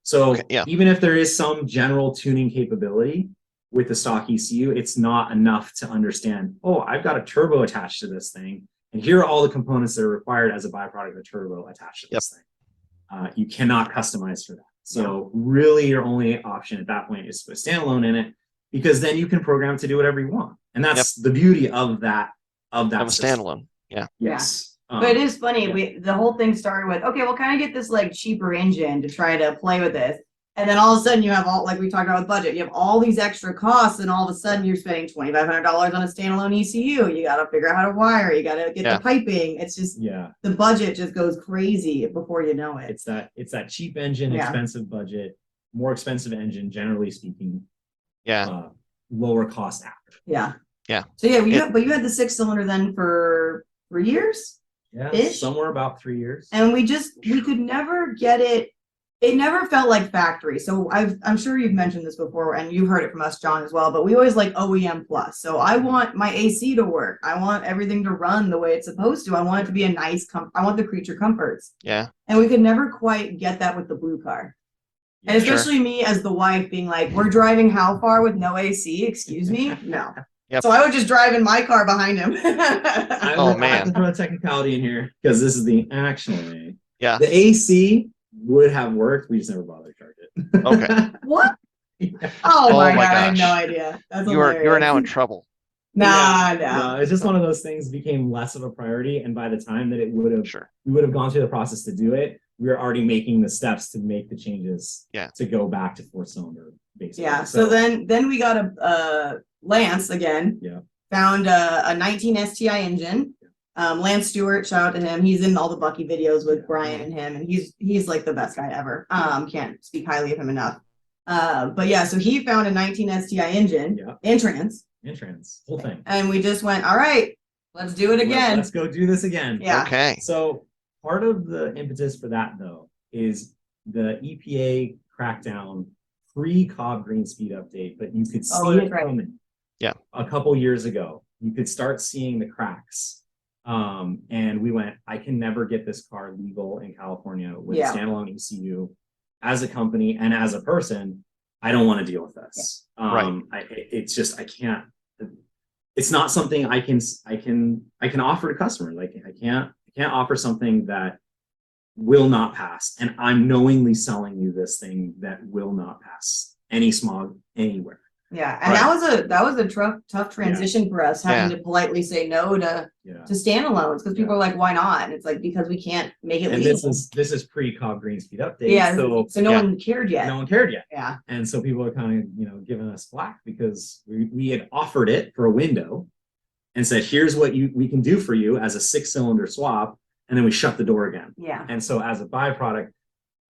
S3: So even if there is some general tuning capability, with the stock ECU, it's not enough to understand, oh, I've got a turbo attached to this thing and here are all the components that are required as a byproduct of the turbo attached to this thing. You cannot customize for that. So really your only option at that point is to put standalone in it, because then you can program to do whatever you want. And that's the beauty of that
S1: standalone. Yeah.
S3: Yes.
S2: But it is funny. The whole thing started with, okay, we'll kind of get this like cheaper engine to try to play with this. And then all of a sudden you have all, like we talked about with budget, you have all these extra costs, and all of a sudden you're spending $2,500 on a standalone ECU. You got to figure out how to wire, you got to get the piping. It's just, the budget just goes crazy before you know it.
S3: It's that cheap engine, expensive budget, more expensive engine, generally speaking. Lower cost after.
S2: Yeah. So you had the 6-cylinder then for 3 years?
S3: Yeah, somewhere about 3 years.
S2: And we could never get it. It never felt like factory. So I'm sure you've mentioned this before, and you've heard it from us, John, as well, but we always like OEM plus. So I want my AC to work. I want everything to run the way it's supposed to. I want it to be a nice, I want the creature comforts.
S1: Yeah. And
S2: we could never quite get that with the blue car. And especially me as the wife being like, we're driving how far with no AC? Excuse me? No. So I would just drive in my car behind him.
S1: Oh, man.
S3: I have to throw a technicality in here, because this is the actually.
S1: Yeah.
S3: The AC would have worked. We just never bothered to charge it.
S2: Okay. What? Oh my God. I have no idea. That's
S1: you are now in trouble.
S2: No.
S3: It's just one of those things became less of a priority. And by the time that we would have gone through the process to do it, we were already making the steps to make the changes to go back to 4-cylinder basically.
S2: Yeah. So then we got a Lance again.
S3: Yeah.
S2: Found a 19 STI engine. Lance Stewart, shout out to him. He's in all the Bucky videos with Brian and him, and he's like the best guy ever. Can't speak highly of him enough. But yeah, so he found a 19 STI engine, Intrans,
S3: whole thing.
S2: And we just went, all right, let's do it again.
S3: Let's go do this again.
S2: Yeah.
S3: Okay. So part of the impetus for that though is the EPA crackdown pre-Cobb Green Speed update, but you could see it coming.
S1: Yeah.
S3: A couple years ago, you could start seeing the cracks. And we went, I can never get this car legal in California with standalone ECU. As a company and as a person, I don't want to deal with this. It's just, I can't, it's not something I can offer to customers. Like I can't offer something that will not pass. And I'm knowingly selling you this thing that will not pass any smog anywhere.
S2: Yeah, and that was a tough transition for us, having to politely say no to standalones, because people are like, why not? And it's like, because we can't make it legal.
S3: This is pre Cobb Green Speed update.
S2: Yeah, so no one cared yet.
S3: No one cared yet.
S2: Yeah.
S3: And so people are kind of giving us flack because we had offered it for a window and said, here's what we can do for you as a 6-cylinder swap, and then we shut the door again.
S2: Yeah.
S3: And so as a byproduct,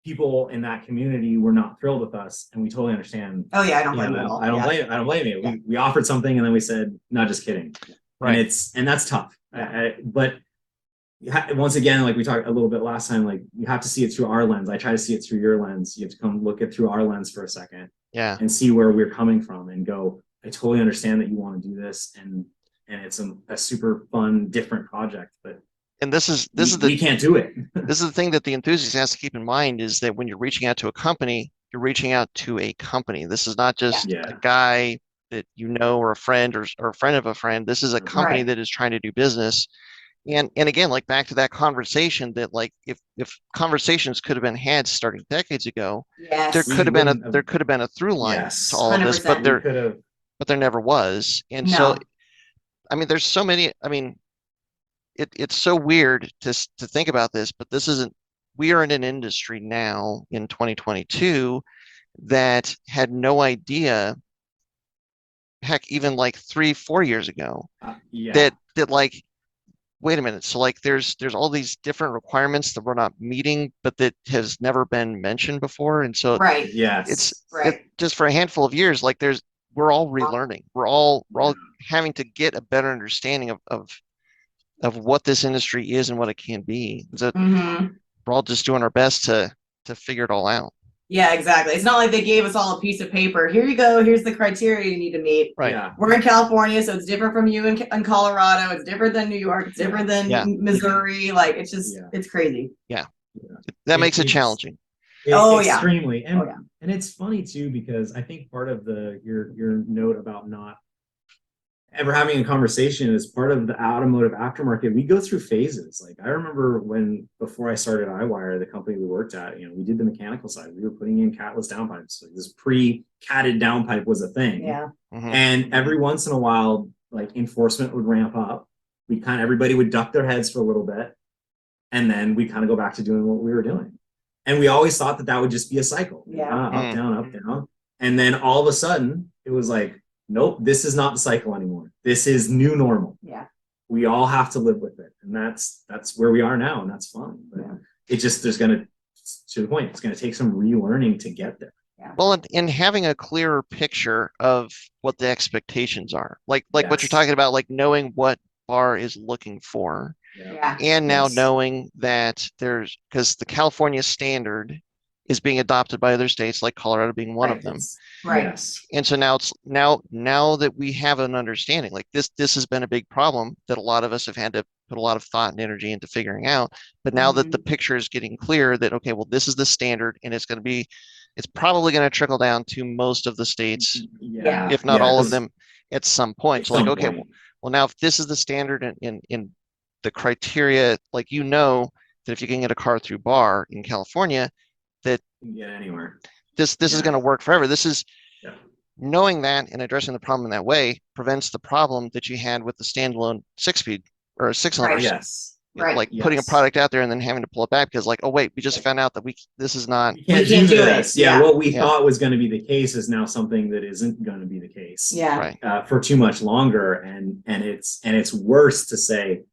S3: people in that community were not thrilled with us, and we totally understand.
S2: Oh yeah, I don't blame you at all.
S3: I don't blame you.
S2: Yeah.
S3: We offered something, and then we said, "No, just kidding."
S1: Right.
S3: And that's tough. But once again, like we talked a little bit last time, like you have to see it through our lens. I try to see it through your lens. You have to come look at through our lens for a second, and see where we're coming from, and go, I totally understand that you want to do this, and it's a super fun, different project, but.
S1: And we
S3: can't do it.
S1: This is the thing that the enthusiast has to keep in mind, is that when you're reaching out to a company, you're reaching out to a company. This is not just a guy that you know, or a friend or a friend of a friend. This is a company that is trying to do business. And again, like back to that conversation, that like if conversations could have been had starting decades ago, there could have been a through line to all of this, but there never was. And so, I mean, there's so many. I mean, it's so weird to think about this, but we are in an industry now in 2022 that had no idea, heck, even like 3-4 years ago, that like, wait a minute. So like there's all these different requirements that we're not meeting, but that has never been mentioned before. And so it's just for a handful of years, like we're all relearning. We're all having to get a better understanding of what this industry is and what it can be. So we're all just doing our best to figure it all out.
S2: Yeah, exactly. It's not like they gave us all a piece of paper. Here you go. Here's the criteria you need to meet.
S1: Right.
S3: Yeah.
S2: We're in California, so it's different from you in Colorado. It's different than New York. It's different than Missouri. Like it's just it's crazy.
S1: Yeah. That makes it challenging.
S3: Extremely. And and it's funny too, because I think part of your note about not ever having a conversation as part of the automotive aftermarket, we go through phases. Like I remember before I started iWire, the company we worked at, we did the mechanical side. We were putting in catless downpipes. Like this pre-catted downpipe was a thing.
S2: Yeah.
S3: And every once in a while, like enforcement would ramp up. Everybody would duck their heads for a little bit. And then we kind of go back to doing what we were doing. And we always thought that would just be a cycle.
S2: Yeah.
S3: Up, down, up, down. And then all of a sudden it was like, nope, this is not the cycle anymore. This is new normal.
S2: Yeah.
S3: We all have to live with it. And that's where we are now. And that's fun. But it just, to the point, it's going to take some relearning to get there.
S2: Yeah.
S1: Well, and having a clearer picture of what the expectations are, like what you're talking about, like knowing what bar is looking for.
S2: Yeah.
S1: And now knowing that because the California standard is being adopted by other states, like Colorado being one of them.
S2: Right.
S3: Yes.
S1: And so now it's now that we have an understanding, like this has been a big problem that a lot of us have had to put a lot of thought and energy into figuring out. But now that the picture is getting clear that, okay, well, this is the standard and it's probably going to trickle down to most of the states, if not all of them at some point. So like, okay, well, now if this is the standard in the criteria, like, that if you can get a car through bar in California, that
S3: you can get anywhere.
S1: This is going to work forever. This is knowing that and addressing the problem in that way prevents the problem that you had with the standalone 6-speed or 6-cylinder.
S2: Right.
S3: Yes.
S1: Like putting a product out there and then having to pull it back because like, oh wait, we just found out that this is not.
S3: We can't do this. Yeah. What we thought was going to be the case is now something that isn't going to be the case.
S2: Yeah.
S1: Right.
S3: For too much longer, and it's worse to say,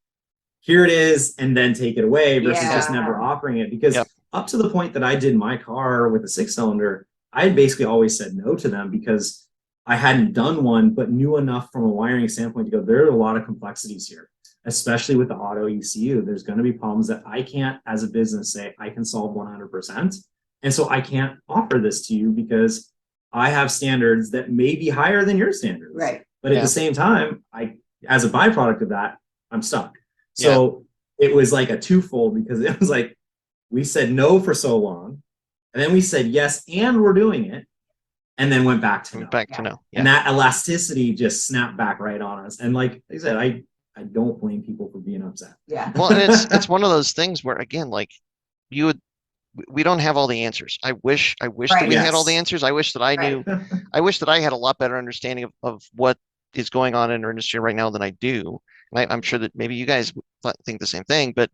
S3: here it is, and then take it away versus just never offering it. Because up to the point that I did my car with a 6-cylinder, I had basically always said no to them because I hadn't done one, but knew enough from a wiring standpoint to go, there are a lot of complexities here, especially with the auto ECU. There's going to be problems that I can't, as a business, say I can solve 100%. And so I can't offer this to you because I have standards that may be higher than your standards.
S2: Right.
S3: But at the same time, as a byproduct of that, I'm stuck. So it was like a twofold because it was like, we said no for so long, and then we said yes, and we're doing it, and then went back to no.
S1: Yeah.
S3: And that elasticity just snapped back right on us. And like I said, I don't blame people for being upset.
S2: Yeah.
S1: Well, and it's one of those things where, again, like we don't have all the answers. I wish that we had all the answers. I wish that I knew. I wish that I had a lot better understanding of what is going on in our industry right now than I do. And I'm sure that maybe you guys think the same thing, but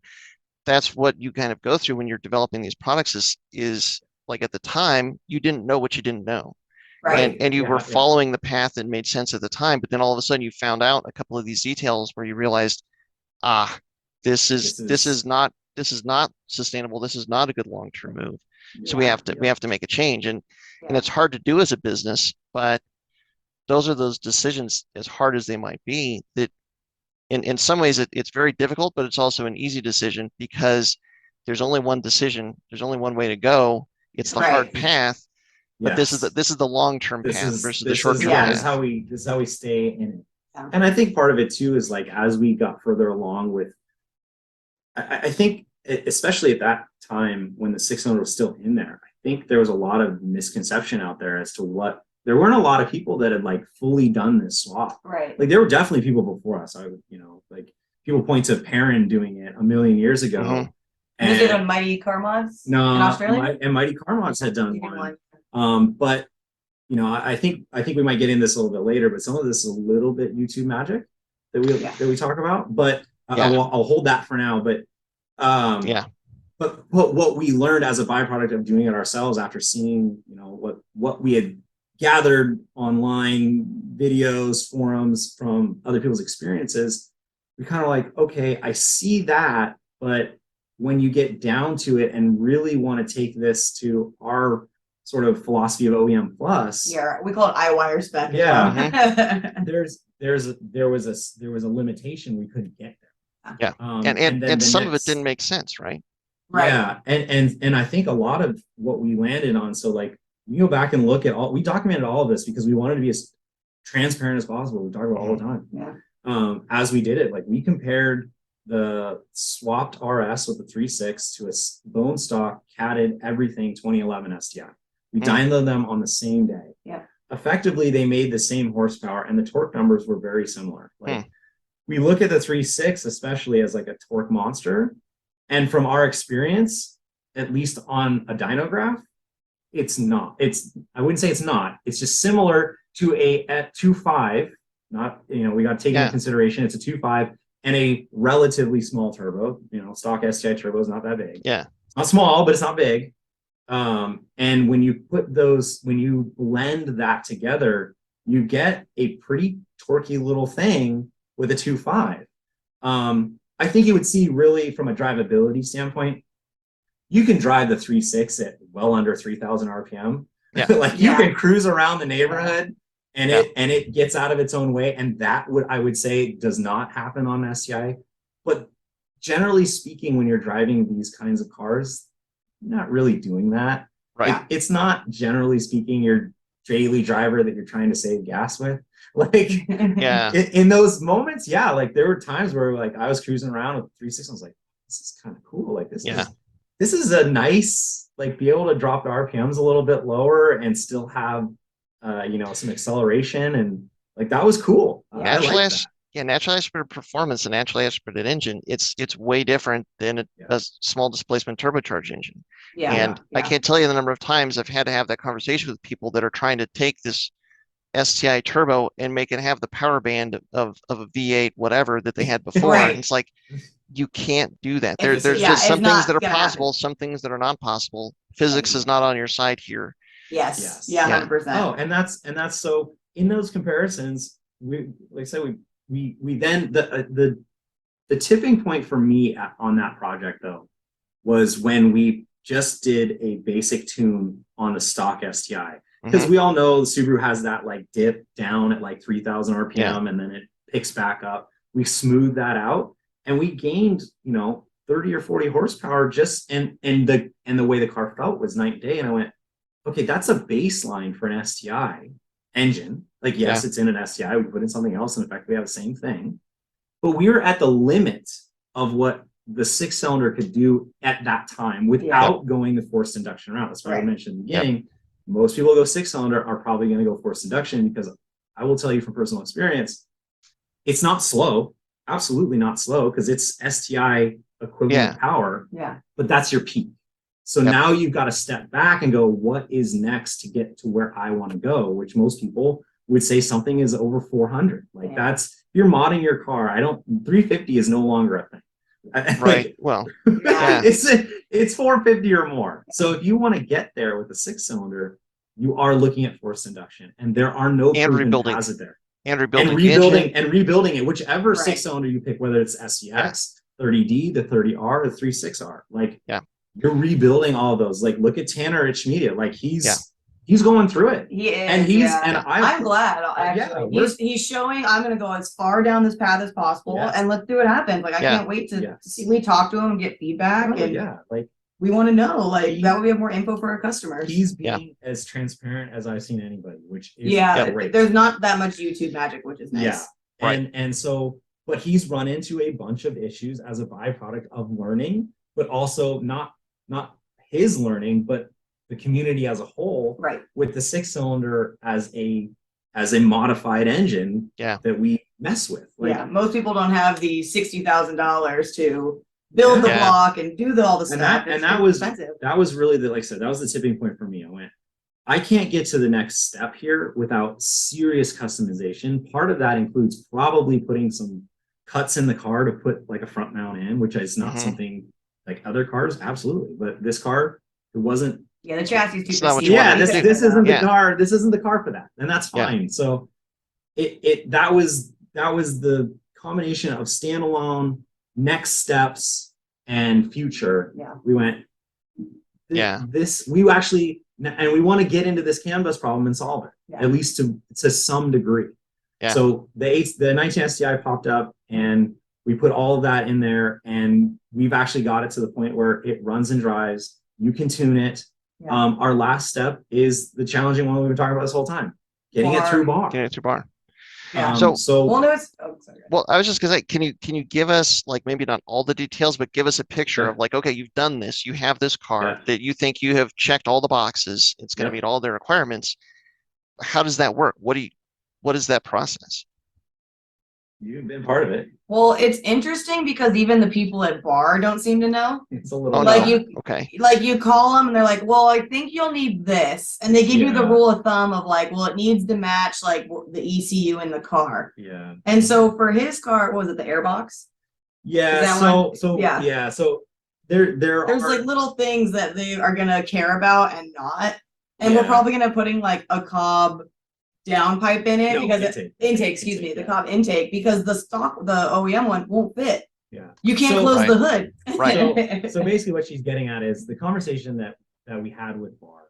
S1: that's what you kind of go through when you're developing these products is like at the time you didn't know what you didn't know.
S2: Right.
S1: And you were following the path that made sense at the time, but then all of a sudden you found out a couple of these details where you realized, this is not sustainable. This is not a good long-term move. So we have to make a change. And it's hard to do as a business, but those are those decisions, as hard as they might be, that in some ways it's very difficult, but it's also an easy decision because there's only one decision. There's only one way to go. It's the hard path. But this is the long-term path versus the short-term path.
S3: This is how we stay in it. Yeah. And I think part of it too is like as we got further along with, I think especially at that time when the 6-cylinder was still in there, I think there was a lot of misconception out there as to there weren't a lot of people that had like fully done this swap.
S2: Right.
S3: Like there were definitely people before us. Like people point to Perrin doing it a million years ago.
S2: Mm-hmm. And is it on Mighty Car Mods in Australia?
S3: And Mighty Car Mods had done one. But I think we might get into this a little bit later, but some of this is a little bit YouTube magic that we talk about. But I'll hold that for now. But But what we learned as a byproduct of doing it ourselves after seeing what we had gathered online, videos, forums from other people's experiences, we kind of like, okay, I see that, but when you get down to it and really want to take this to our sort of philosophy of OEM plus,
S2: we call it iWire spec.
S3: there was a limitation. We couldn't get there.
S1: And some of it didn't make sense, right?
S2: Right.
S3: Yeah, and I think a lot of what we landed on. So like you go back and look at we documented all of this because we wanted to be as transparent as possible. We talk about it all the time.
S2: Yeah.
S3: As we did it, like we compared the swapped RS with the 3.6 to a bone stock catted everything 2011 STI. We dynoed them on the same day.
S2: Yeah.
S3: effectively they made the same horsepower and the torque numbers were very similar. Like we look at the 3.6 especially as like a torque monster, and from our experience, at least on a dyno graph, it's not. I wouldn't say it's not. It's just similar to a at 2.5. Not, we got to take into consideration it's a 2.5 and a relatively small turbo. Stock STI turbo is not that big.
S1: Yeah,
S3: it's not small, but it's not big. And when you blend that together, you get a pretty torquey little thing with a 2.5. I think you would see really from a drivability standpoint, you can drive the 3.6 at well under 3,000 RPM.
S1: Yeah.
S3: Like you can cruise around the neighborhood and it gets out of its own way. And that I would say does not happen on STI. But generally speaking, when you're driving these kinds of cars, you're not really doing that.
S1: Right.
S3: It's not, generally speaking, your daily driver that you're trying to save gas with. Like in those moments, like there were times where like I was cruising around with 3.6 and I was like, this is kind of cool. Like this is a nice, like, be able to drop the RPMs a little bit lower and still have some acceleration, and like that was cool.
S1: Naturally aspirated performance and naturally aspirated engine, it's way different than a small displacement turbocharged engine. I can't tell you the number of times I've had to have that conversation with people that are trying to take this STI turbo and make it have the power band of a V8 whatever that they had before. And it's like, you can't do that. There's just some things that are possible, some things that are not possible. Physics is not on your side here.
S2: Yes. 100%.
S3: Oh, and that's so in those comparisons, we then the tipping point for me on that project though was when we just did a basic tune on the stock STI, because we all know the Subaru has that like dip down at like 3,000 RPM and then it picks back up. We smoothed that out and we gained 30 or 40 horsepower just and the way the car felt was night and day. And I went, okay, that's a baseline for an STI engine. Like, yes, it's in an STI. We put in something else. And in fact, we have the same thing. But we were at the limit of what the 6-cylinder could do at that time without going the forced induction route. That's why I mentioned in the beginning. Most people who go 6-cylinder are probably going to go forced induction, because I will tell you from personal experience, it's not slow. Absolutely not slow, because it's STI equivalent power.
S2: Yeah.
S3: But that's your peak. So now you've got to step back and go, what is next to get to where I want to go? Which most people would say something is over 400. Like that's, you're modding your car. 350 is no longer a thing.
S1: Right. Well,
S3: it's 450 or more. So if you want to get there with a 6-cylinder, you are looking at forced induction, and there are no proven paths there.
S1: And rebuilding
S3: it, whichever 6-cylinder you pick, whether it's SCX, 30D, the 30R, or 36R. Like you're rebuilding all of those. Like look at Tanner at Schmedia. Like he's going through it.
S2: He is,
S3: and
S2: I'm glad actually. He's showing I'm going to go as far down this path as possible, and let's see what happens. Like I can't wait to see me talk to him and get feedback.
S3: Like
S2: we want to know. Like that would be more info for our customers.
S3: He's being as transparent as I've seen anybody, which is great.
S2: There's not that much YouTube magic, which is nice.
S3: And so, but he's run into a bunch of issues as a byproduct of learning, but also not his learning, but the community as a whole, with the 6-cylinder as a modified engine that we mess with. Like,
S2: most people don't have the $60,000 to build the block and do all the stuff.
S3: And that was really like I said, that was the tipping point for me. I went, I can't get to the next step here without serious customization. Part of that includes probably putting some cuts in the car to put like a front mount in, which is not something like other cars, absolutely. But this car, it wasn't.
S2: Yeah, the chassis is too
S3: this isn't the car. This isn't the car for that, and that's fine. So that was the combination of standalone, next steps, and future. We went. We actually, and we want to get into this CAN bus problem and solve it, at least to some degree. So the 19 STI popped up, and we put all of that in there, and we've actually got it to the point where it runs and drives. You can tune it. Our last step is the challenging one we've been talking about this whole time: getting it through bar.
S1: Well, I was just gonna say, can you give us, like, maybe not all the details, but give us a picture of like, okay, you've done this, you have this car that you think you have checked all the boxes, it's going to meet all the requirements. how does that work? What is that process?
S3: You've been part of it.
S2: Well, it's interesting because even the people at bar don't seem to know.
S3: It's a little
S1: Oh,
S2: Like
S1: no.
S2: you,
S1: Okay.
S2: like you call them and they're like, well, I think you'll need this. And they give you the
S3: Yeah.
S2: rule of thumb of like, well, it needs to match like the ECU in the car.
S3: Yeah.
S2: And so for his car, what was it, the airbox?
S3: Yeah.
S2: that
S3: So
S2: Yeah.
S3: yeah. So there's
S2: like little things that they are gonna care about and not. And we're
S3: Yeah.
S2: probably gonna putting like a Cobb downpipe in it
S3: No,
S2: because
S3: intake.
S2: excuse me, the
S3: Yeah.
S2: Cobb intake, because the OEM one won't fit.
S3: Yeah.
S2: You can't
S3: So-
S2: close
S1: Right.
S2: the hood.
S1: Right.
S3: So basically what she's getting at is the conversation that we had with Bar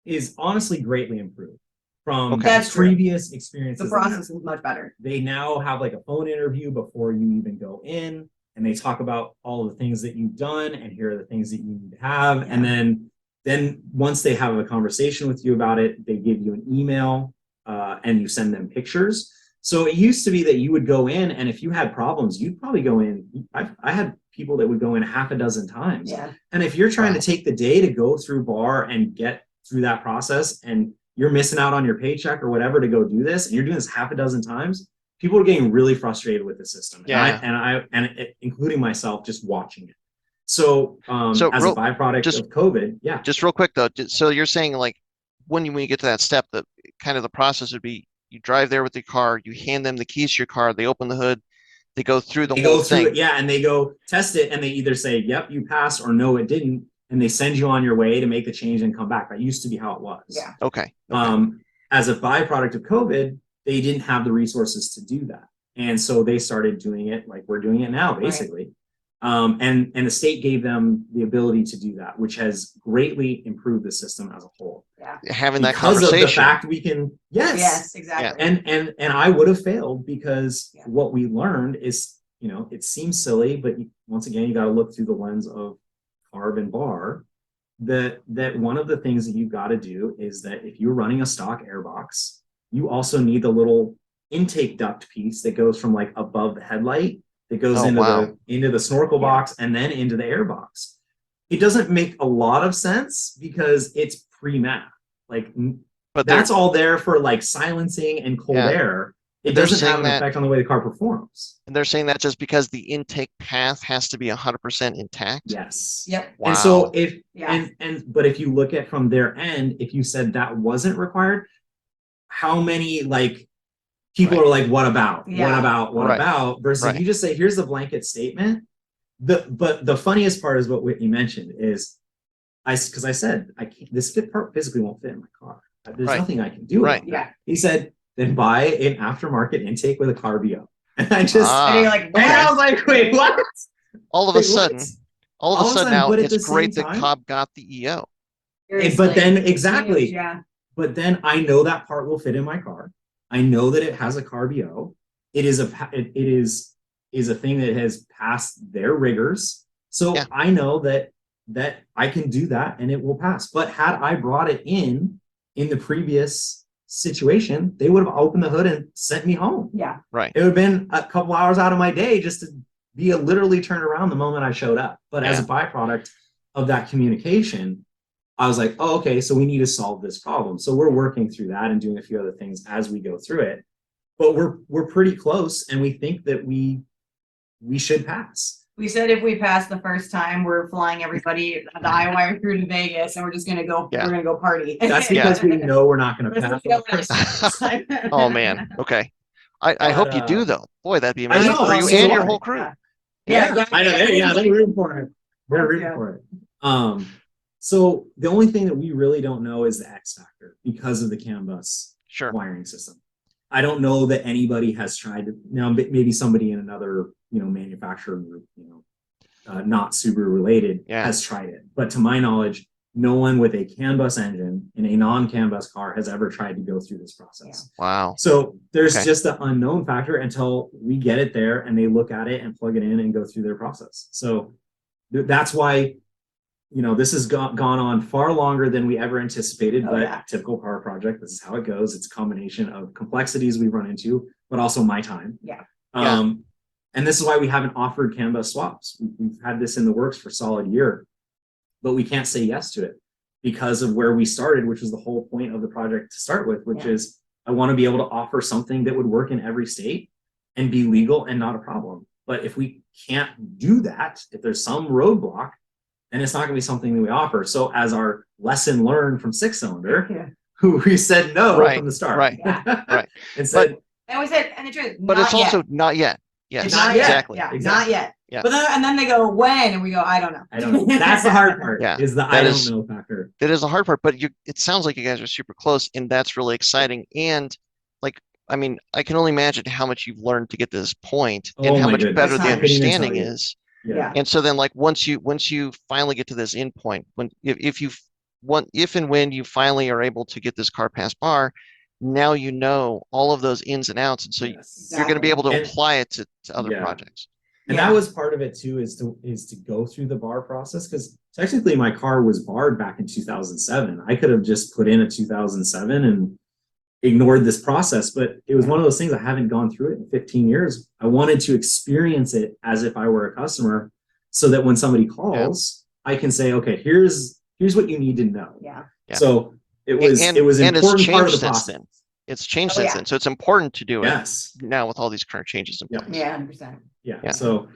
S3: is honestly greatly improved from
S1: Okay.
S2: That's true.
S3: previous experiences.
S2: The process is much better.
S3: They now have like a phone interview before you even go in, and they talk about all the things that you've done, and here are the things that you need to have.
S2: Yeah.
S3: And then once they have a conversation with you about it, they give you an email and you send them pictures. So it used to be that you would go in, and if you had problems, you'd probably go in. I had people that would go in half a dozen times.
S2: Yeah.
S3: And if you're trying
S1: Wow.
S3: to take the day to go through Bar and get through that process, and you're missing out on your paycheck or whatever to go do this, and you're doing this half a dozen times, people are getting really frustrated with the system.
S1: Yeah.
S3: Including myself, just watching it. So,
S1: So
S3: as a byproduct
S1: just-
S3: of COVID, yeah.
S1: Just real quick though, so you're saying like when you get to that step, that kind of the process would be you drive there with your car, you hand them the keys to your car, they open the hood, they go through the
S3: They
S1: whole
S3: go through
S1: thing.
S3: it, yeah, and they go test it, and they either say, "Yep, you passed," or "No, it didn't," and they send you on your way to make the change and come back. That used to be how it was.
S2: Yeah.
S1: Okay.
S3: As a byproduct of COVID, they didn't have the resources to do that, and so they started doing it like we're doing it now, basically. And the state gave them the ability to do that, which has greatly improved the system as a whole.
S2: Yeah.
S1: Having that
S3: Because of
S1: conversation.
S3: the fact we can,
S2: Yes, exactly.
S3: and I would have failed because
S2: Yeah.
S3: what we learned is, it seems silly, but once again, you got to look through the lens of Carb and Bar. That one of the things that you've got to do is that if you're running a stock airbox, you also need the little intake duct piece that goes from like above the headlight that goes into the snorkel box and then into the airbox. It doesn't make a lot of sense because it's pre-math. Like,
S1: But
S3: that's all there for like silencing and cold air. It doesn't have an effect on the way the car performs.
S1: And they're saying that just because the intake path has to be 100% intact.
S3: Yes.
S2: Yep.
S1: Wow.
S3: And so
S2: Yeah.
S3: but if you look at from their end, if you said that wasn't required, how many like people are like, what about?
S2: Yeah.
S3: What about? Versus if you just say, here's the blanket statement. But the funniest part is what Whitney mentioned is because I said this part physically won't fit in my car. There's nothing I can do about it.
S2: Yeah.
S3: He said, then buy an aftermarket intake with a carb. And I just
S2: And you're like,
S3: I was like, wait, what?
S1: All of a sudden, now
S3: but at
S1: it's
S3: the
S1: great
S3: same
S1: that
S3: time-
S1: Cobb got the EO.
S3: But then exactly.
S2: Yeah.
S3: But then I know that part will fit in my car. I know that it has a carb. It is a thing that has passed their rigors. So I know that I can do that and it will pass. But had I brought it in the previous situation, they would have opened the hood and sent me home.
S2: Yeah.
S1: Right.
S3: It would have been a couple hours out of my day just to be literally turned around the moment I showed up. But as a byproduct of that communication, I was like, oh, okay, so we need to solve this problem. So we're working through that and doing a few other things as we go through it. But we're pretty close, and we think that we should pass.
S2: We said if we pass the first time, we're flying everybody the iWire through to Vegas, and we're just gonna go.
S1: Yeah.
S2: We're gonna go party.
S3: That's because we know we're not going to pass. the first time.
S1: Oh man. Okay. I hope you do though. Boy, that'd be
S3: I
S1: amazing
S3: know,
S1: for you
S3: so
S1: and
S3: do
S1: your
S3: I.
S1: whole crew.
S2: Yeah.
S3: I know. Yeah, they're rooting for it. They're rooting for it. So the only thing that we really don't know is the X factor because of the CAN bus wiring system. I don't know that anybody has tried to now. Maybe somebody in another manufacturer group, not Subaru related, has tried it. But to my knowledge, no one with a CAN bus engine in a non-CAN bus car has ever tried to go through this process.
S1: Yeah. Wow.
S3: So there's just the unknown factor until we get it there and they look at it and plug it in and go through their process. So that's why, this has gone on far longer than we ever anticipated, typical car project, this is how it goes. It's a combination of complexities we run into, but also my time.
S2: Yeah.
S3: And this is why we haven't offered CAN bus swaps. We've had this in the works for a solid year, but we can't say yes to it because of where we started, which was the whole point of the project to start with, which is I want to be able to offer something that would work in every state and be legal and not a problem. But if we can't do that, if there's some roadblock, then it's not going to be something that we offer. So as our lesson learned from 6-cylinder, who we said no from the start.
S1: Right.
S3: And said,
S2: and we said, and the truth,
S1: but it's also not yet. Yes,
S2: it's not yet.
S1: exactly.
S2: Yeah,
S3: Exactly.
S2: not yet.
S1: Yeah.
S2: But then, and then they go, when? And we go, I don't know.
S3: I don't know. That's the hard part. Is the I don't know factor.
S1: That is the hard part, but it sounds like you guys are super close, and that's really exciting. And like, I mean, I can only imagine how much you've learned to get to this point, and how much better the understanding is.
S3: Yeah.
S1: And so then, like, once you finally get to this end point, if and when you finally are able to get this car past bar, now you know all of those ins and outs, and so you're going to be able to apply it to other projects.
S3: And that was part of it too, is to go through the bar process, because technically my car was barred back in 2007. I could have just put in a 2007 and ignored this process, but it was one of those things. I haven't gone through it in 15 years. I wanted to experience it as if I were a customer, so that when somebody calls, I can say, okay, here's what you need to know.
S2: Yeah.
S3: So it was an important part of the process.
S1: It's changed since then, so it's important to do it now with all these current changes in place.
S2: Yeah, 100%.
S3: Yeah. So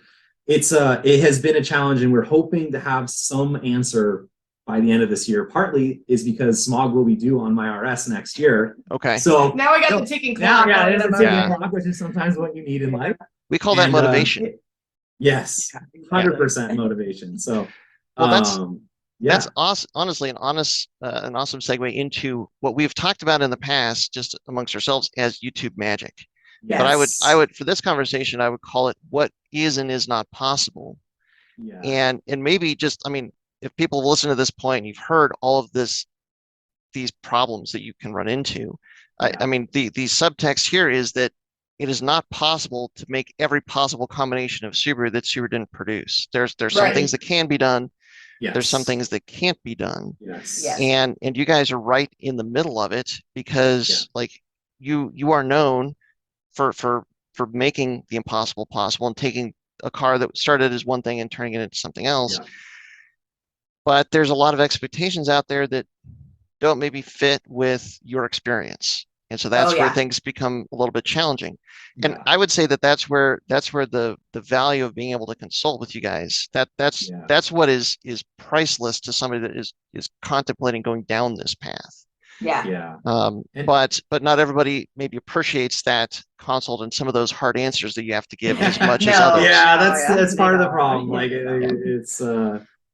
S3: it has been a challenge, and we're hoping to have some answer by the end of this year. Partly is because smog will be due on my RS next year.
S1: Okay.
S2: So now I got the ticking clock.
S3: It's a ticking clock, which is sometimes what you need in life.
S1: We call that motivation.
S3: Yes, 100% motivation. So,
S1: well, that's awesome. Honestly, an awesome segue into what we've talked about in the past, just amongst ourselves, as YouTube magic.
S2: Yes.
S1: But I would for this conversation, I would call it what is and is not possible.
S3: Yeah.
S1: And maybe just, I mean, if people listen to this point and you've heard all of these problems that you can run into, I mean, the subtext here is that it is not possible to make every possible combination of Subaru that Subaru didn't produce. There's some things that can be done.
S3: Yes.
S1: There's some things that can't be done.
S3: Yes.
S1: And you guys are right in the middle of it, because like you are known for making the impossible possible and taking a car that started as one thing and turning it into something else.
S3: Yeah.
S1: But there's a lot of expectations out there that don't maybe fit with your experience. And so that's where things become a little bit challenging. And I would say that's where the value of being able to consult with you guys, that's what is priceless to somebody that is contemplating going down this path.
S2: Yeah.
S1: But not everybody maybe appreciates that consult and some of those hard answers that you have to give as much as others.
S3: Yeah, that's part of the problem. Like it's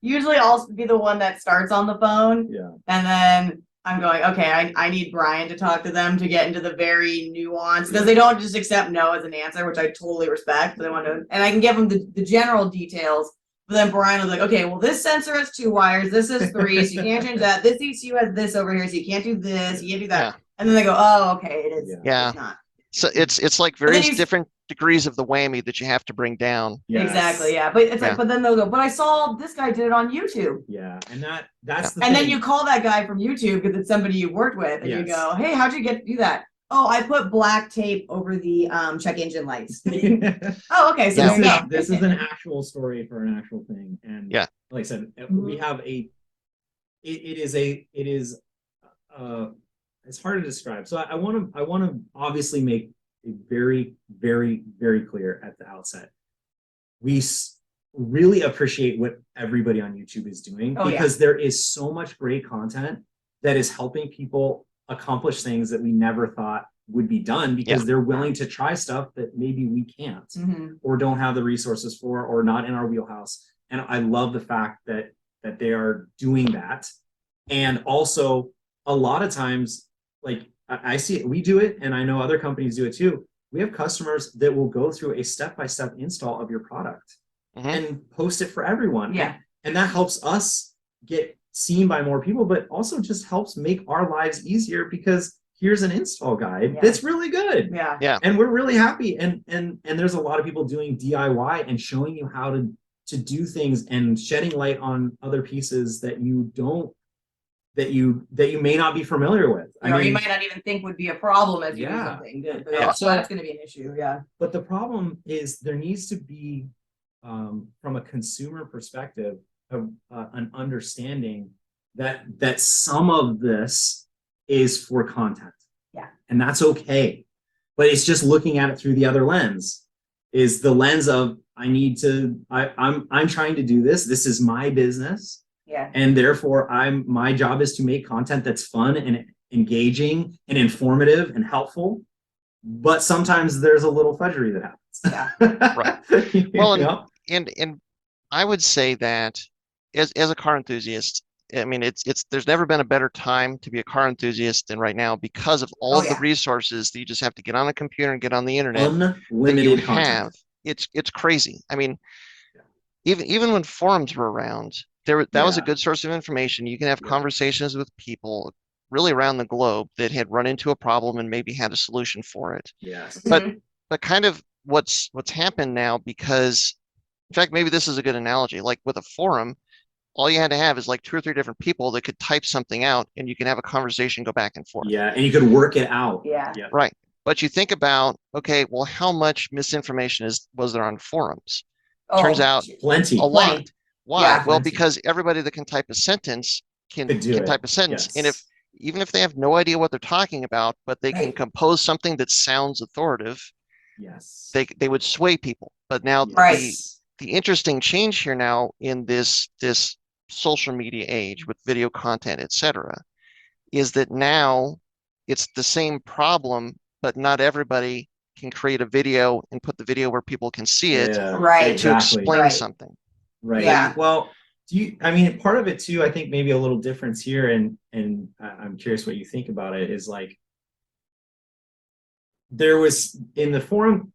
S2: usually I'll be the one that starts on the phone.
S3: Yeah.
S2: And then I'm going, okay, I need Brian to talk to them to get into the very nuance, because they don't just accept no as an answer, which I totally respect. But they want to, and I can give them the general details. But then Brian was like, okay, well, this sensor has 2 wires, this is 3, so you can't change that. This ECU has this over here, so you can't do this, you can't do that. Yeah. And then they go, oh, okay, it is.
S1: Yeah.
S2: It's not.
S1: So it's like various different degrees of the whammy that you have to bring down.
S2: Yes. Exactly. Yeah. But it's like, but then they'll go, but I saw this guy did it on YouTube.
S3: Yeah. And that's the
S2: and
S3: thing.
S2: Then you call that guy from YouTube because it's somebody you worked with, and you go, hey, how'd you get to do that? Oh, I put black tape over the check engine lights. Oh, okay. So
S3: this is an actual story for an actual thing. And like I said, we have it is it's hard to describe. So I want to obviously make it very, very, very clear at the outset. We really appreciate what everybody on YouTube is doing, because there is so much great content that is helping people accomplish things that we never thought would be done, because they're willing to try stuff that maybe we can't or don't have the resources for, or not in our wheelhouse. And I love the fact that they are doing that. And also a lot of times, like I see it, we do it, and I know other companies do it too. We have customers that will go through a step-by-step install of your product and post it for everyone.
S2: Yeah.
S3: And that helps us get seen by more people, but also just helps make our lives easier, because here's an install guide that's really good.
S2: Yeah.
S3: And we're really happy. And there's a lot of people doing DIY and showing you how to do things and shedding light on other pieces that you don't, that you may not be familiar with.
S2: I mean, you might not even think would be a problem if you do something good. But so that's going to be an issue. Yeah.
S3: But the problem is there needs to be, from a consumer perspective, an understanding that some of this is for content.
S2: Yeah.
S3: And that's okay. But it's just looking at it through the other lens, is the lens of I'm trying to do this. This is my business.
S2: Yeah.
S3: And therefore my job is to make content that's fun and engaging and informative and helpful. But sometimes there's a little fudgery that happens.
S2: Yeah.
S1: Right. Well, and I would say that as a car enthusiast, I mean, there's never been a better time to be a car enthusiast than right now because of all of the resources that you just have to get on a computer and get on the internet
S3: unlimited
S1: that you
S3: content.
S1: have. It's crazy. I mean, even when forums were around, that was a good source of information. You can have conversations with people really around the globe that had run into a problem and maybe had a solution for it.
S3: Yes.
S1: But kind of what's happened now, because in fact, maybe this is a good analogy. Like with a forum, all you had to have is like 2 or 3 different people that could type something out and you can have a conversation go back and forth.
S3: Yeah, and you could work it out.
S2: Yeah.
S1: Right. But you think about, okay, well, how much misinformation was there on forums? Turns out
S3: plenty.
S1: A lot. Why?
S2: Yeah,
S1: well,
S3: plenty.
S1: because everybody that can type a sentence can type a sentence.
S3: Yes.
S1: And even if they have no idea what they're talking about, but they can compose something that sounds authoritative,
S3: yes,
S1: they would sway people. But now the interesting change here now in this social media age with video content, etc., is that now it's the same problem, but not everybody can create a video and put the video where people can see it to explain something.
S3: Right.
S2: Yeah.
S3: Well, I mean, part of it too, I think maybe a little difference here, and I'm curious what you think about it, is like there was in the forum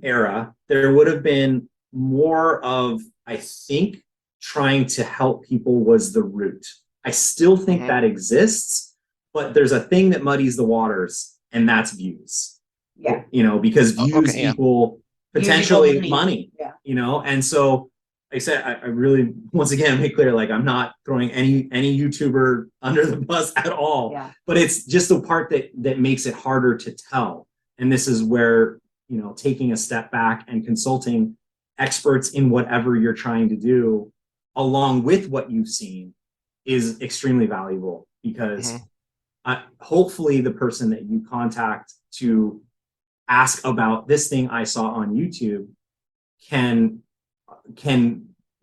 S3: era, there would have been more of, I think, trying to help people was the root. I still think that exists, but there's a thing that muddies the waters, and that's views.
S2: Yeah.
S3: You know, because views equal potentially money.
S2: Yeah.
S3: You know, and so like I said, I really, once again, make clear, like I'm not throwing any YouTuber under the bus at all.
S2: Yeah.
S3: But it's just the part that makes it harder to tell. And this is where, you know, taking a step back and consulting experts in whatever you're trying to do, along with what you've seen, is extremely valuable, because hopefully the person that you contact to ask about this thing I saw on YouTube can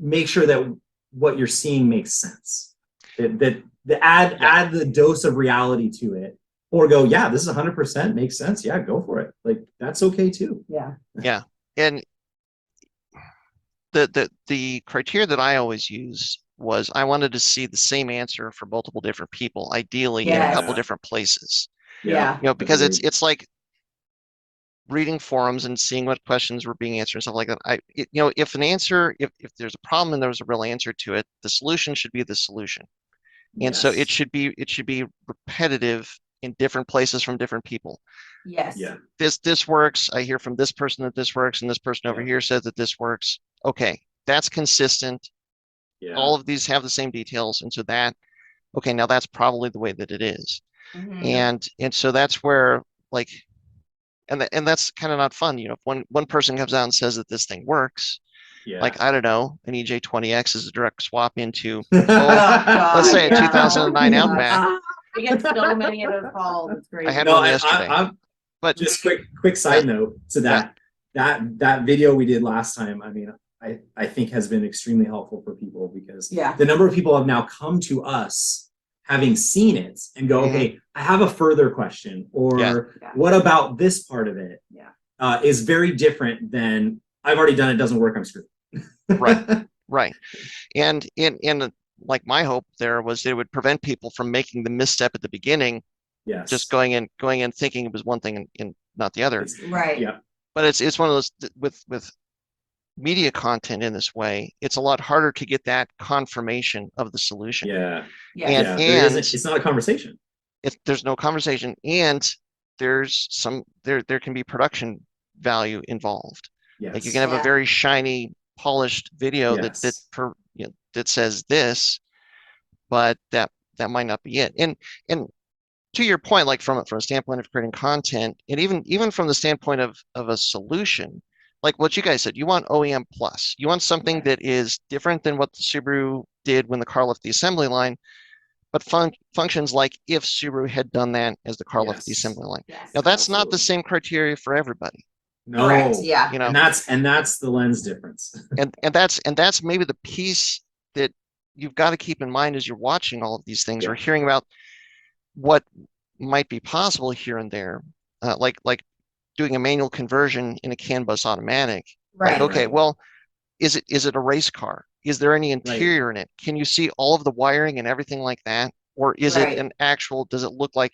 S3: make sure that what you're seeing makes sense. That add the dose of reality to it, or go, yeah, this is 100% makes sense. Yeah, go for it. Like that's okay too.
S2: Yeah.
S1: Yeah. And the criteria that I always used was I wanted to see the same answer for multiple different people, ideally in a couple different places.
S2: Yeah.
S1: You know, because it's like reading forums and seeing what questions were being answered and stuff like that. You know, if there's a problem and there's a real answer to it, the solution should be the solution. And so it should be repetitive in different places from different people.
S2: Yes.
S3: Yeah.
S1: This works. I hear from this person that this works, and this person over here said that this works. Okay, that's consistent.
S3: Yeah.
S1: All of these have the same details, and so now that's probably the way that it is. And so that's where, like, and that's kind of not fun, you know. If one person comes out and says that this thing works, like, I don't know, an EJ20X is a direct swap into let's say a 2009 Outback.
S2: We get so many of those calls. It's great.
S1: I had one yesterday.
S3: But just quick side note to that video we did last time, I mean, I think has been extremely helpful for people, because the number of people have now come to us having seen it and go, okay, I have a further question, or what about this part of it? Is very different than, I've already done it, doesn't work, I'm screwed.
S1: Right. And like my hope there was it would prevent people from making the misstep at the beginning.
S3: Yes.
S1: Just going in thinking it was one thing and not the other.
S2: Right.
S3: Yeah.
S1: But it's one of those with media content in this way, it's a lot harder to get that confirmation of the solution.
S3: Yeah.
S1: And
S3: it's not a conversation.
S1: If there's no conversation, and there's there can be production value involved.
S3: Yes.
S1: Like you can have a very shiny, polished video that says this, but that might not be it. And to your point, like from a standpoint of creating content, and even from the standpoint of a solution, like what you guys said, you want OEM plus. You want something that is different than what the Subaru did when the car left the assembly line, but functions like if Subaru had done that as the car left the
S3: Yes.
S1: assembly line.
S2: Yes.
S1: Now that's not the
S3: Absolutely.
S1: same criteria for everybody,
S3: No.
S2: Correct. Yeah.
S1: you know,
S3: And that's the lens difference.
S1: and that's maybe the piece that you've got to keep in mind as you're watching all of these things
S3: Yeah.
S1: or hearing about what might be possible here and there, like doing a manual conversion in a CAN bus automatic. Like,
S2: Right.
S1: okay,
S3: Right.
S1: well, is it a race car? Is there any interior in it? Can you see all of the wiring and everything like that? Or is it
S2: Right.
S1: an actual, does it look like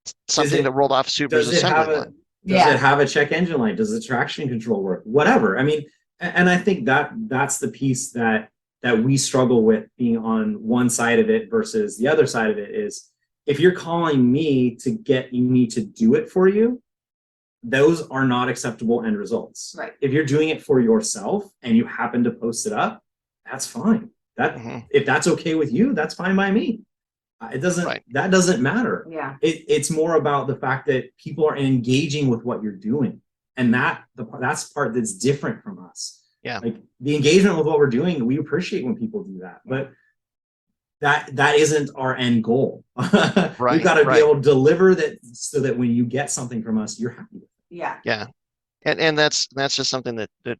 S3: Does
S1: something that
S3: it
S1: rolled off Subaru's
S3: does it have
S1: assembly
S3: a
S1: line?
S3: does
S2: Yeah.
S3: it have a check engine light? Does the traction control work? Whatever. I mean, and I think that's the piece that we struggle with being on one side of it versus the other side of it is if you're calling me to get me to do it for you, those are not acceptable end results.
S2: Right.
S3: If you're doing it for yourself and you happen to post it up, that's fine. That if that's okay with you, that's fine by me. It doesn't
S1: Right.
S3: that doesn't matter.
S2: Yeah.
S3: It's more about the fact that people are engaging with what you're doing, and that's the part that's different from us.
S1: Yeah.
S3: Like the engagement with what we're doing, we appreciate when people do that, but that isn't our end goal.
S1: Right,
S3: We've got to be
S1: right.
S3: able to deliver that so that when you get something from us, you're happy with it.
S2: Yeah.
S1: Yeah. And that's just something that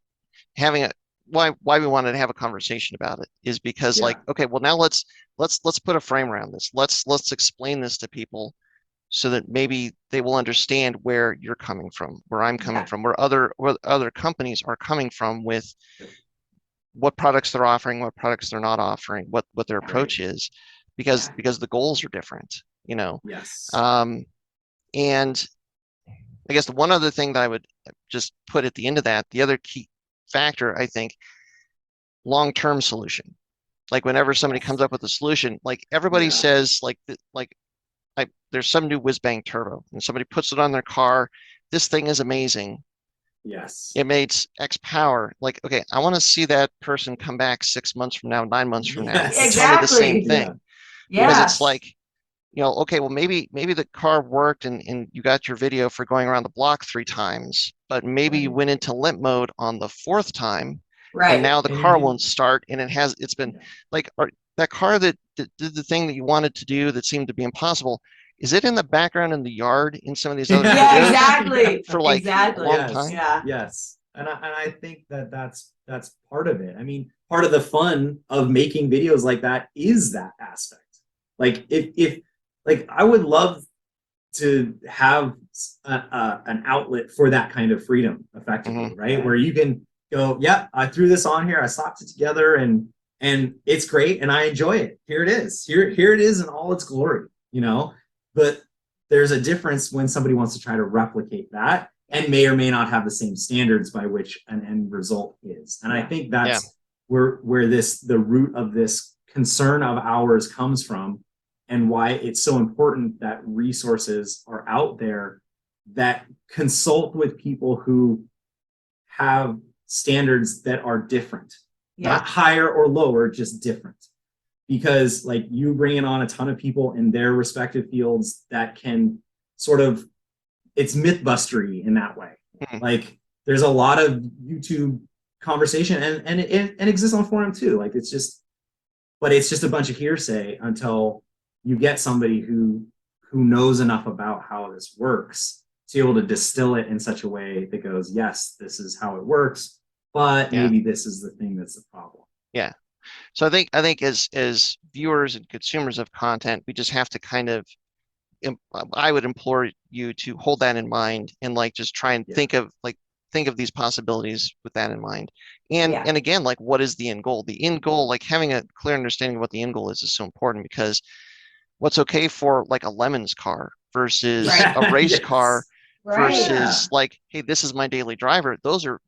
S1: having a why we wanted to have a conversation about it is because
S3: Yeah.
S1: like, okay, well now let's put a frame around this. Let's explain this to people so that maybe they will understand where you're coming from, where I'm coming
S2: Yeah.
S1: from, where other companies are coming from with what products they're offering, what products they're not offering, what their approach is, because the goals are different, you know.
S3: Yes.
S1: And I guess the one other thing that I would just put at the end of that, the other key factor, I think, long-term solution. Like whenever somebody comes up with a solution, like everybody
S3: Yeah.
S1: says, there's some new whiz bang turbo, and somebody puts it on their car. This thing is amazing.
S3: Yes.
S1: It makes X power. Like, okay, I want to see that person come back 6 months from now, 9 months from now,
S3: Yes.
S1: and tell me the same
S2: Exactly.
S1: thing.
S3: Yeah.
S1: Because
S2: Yeah.
S1: it's like, you know, okay, well maybe the car worked and you got your video for going around the block 3 times, but maybe you
S3: Right.
S1: went into limp mode on the 4th time, and
S2: Right.
S1: now the
S3: And
S1: car
S3: you-
S1: won't start, and it's been
S3: Yeah.
S1: like that car that did the thing that you wanted to do that seemed to be impossible. Is it in the background in the yard in some of these other
S2: Yeah,
S1: videos
S2: exactly.
S1: for like
S2: Exactly.
S1: a long
S3: Yes.
S1: time?
S2: Yeah.
S3: Yes. And I think that's part of it. I mean, part of the fun of making videos like that is that aspect. Like if like I would love to have an outlet for that kind of freedom effectively,
S1: Mhm.
S3: right?
S2: Yeah.
S3: Where you can go, yeah, I threw this on here, I slapped it together and it's great and I enjoy it. Here it is. Here it is in all its glory, you know? But there's a difference when somebody wants to try to replicate that and may or may not have the same standards by which an end result is. And I think that's where the root of this concern of ours comes from, and why it's so important that resources are out there that consult with people who have standards that are different, not higher or lower, just different. Because like you bringing on a ton of people in their respective fields that can sort of, it's mythbustery in that way. Like there's a lot of YouTube conversation and it exists on forum too. Like it's just a bunch of hearsay until you get somebody who knows enough about how this works to be able to distill it in such a way that goes, yes, this is how it works, but maybe this is the thing that's the problem.
S1: Yeah. So I think as viewers and consumers of content, we just have to kind of, I would implore you to hold that in mind and like just try and think of these possibilities with that in mind. And again, like what is the end goal? The end goal, like having a clear understanding of what the end goal is so important, because what's okay for like a Lemons car versus a race car versus like, hey, this is my daily driver. Those are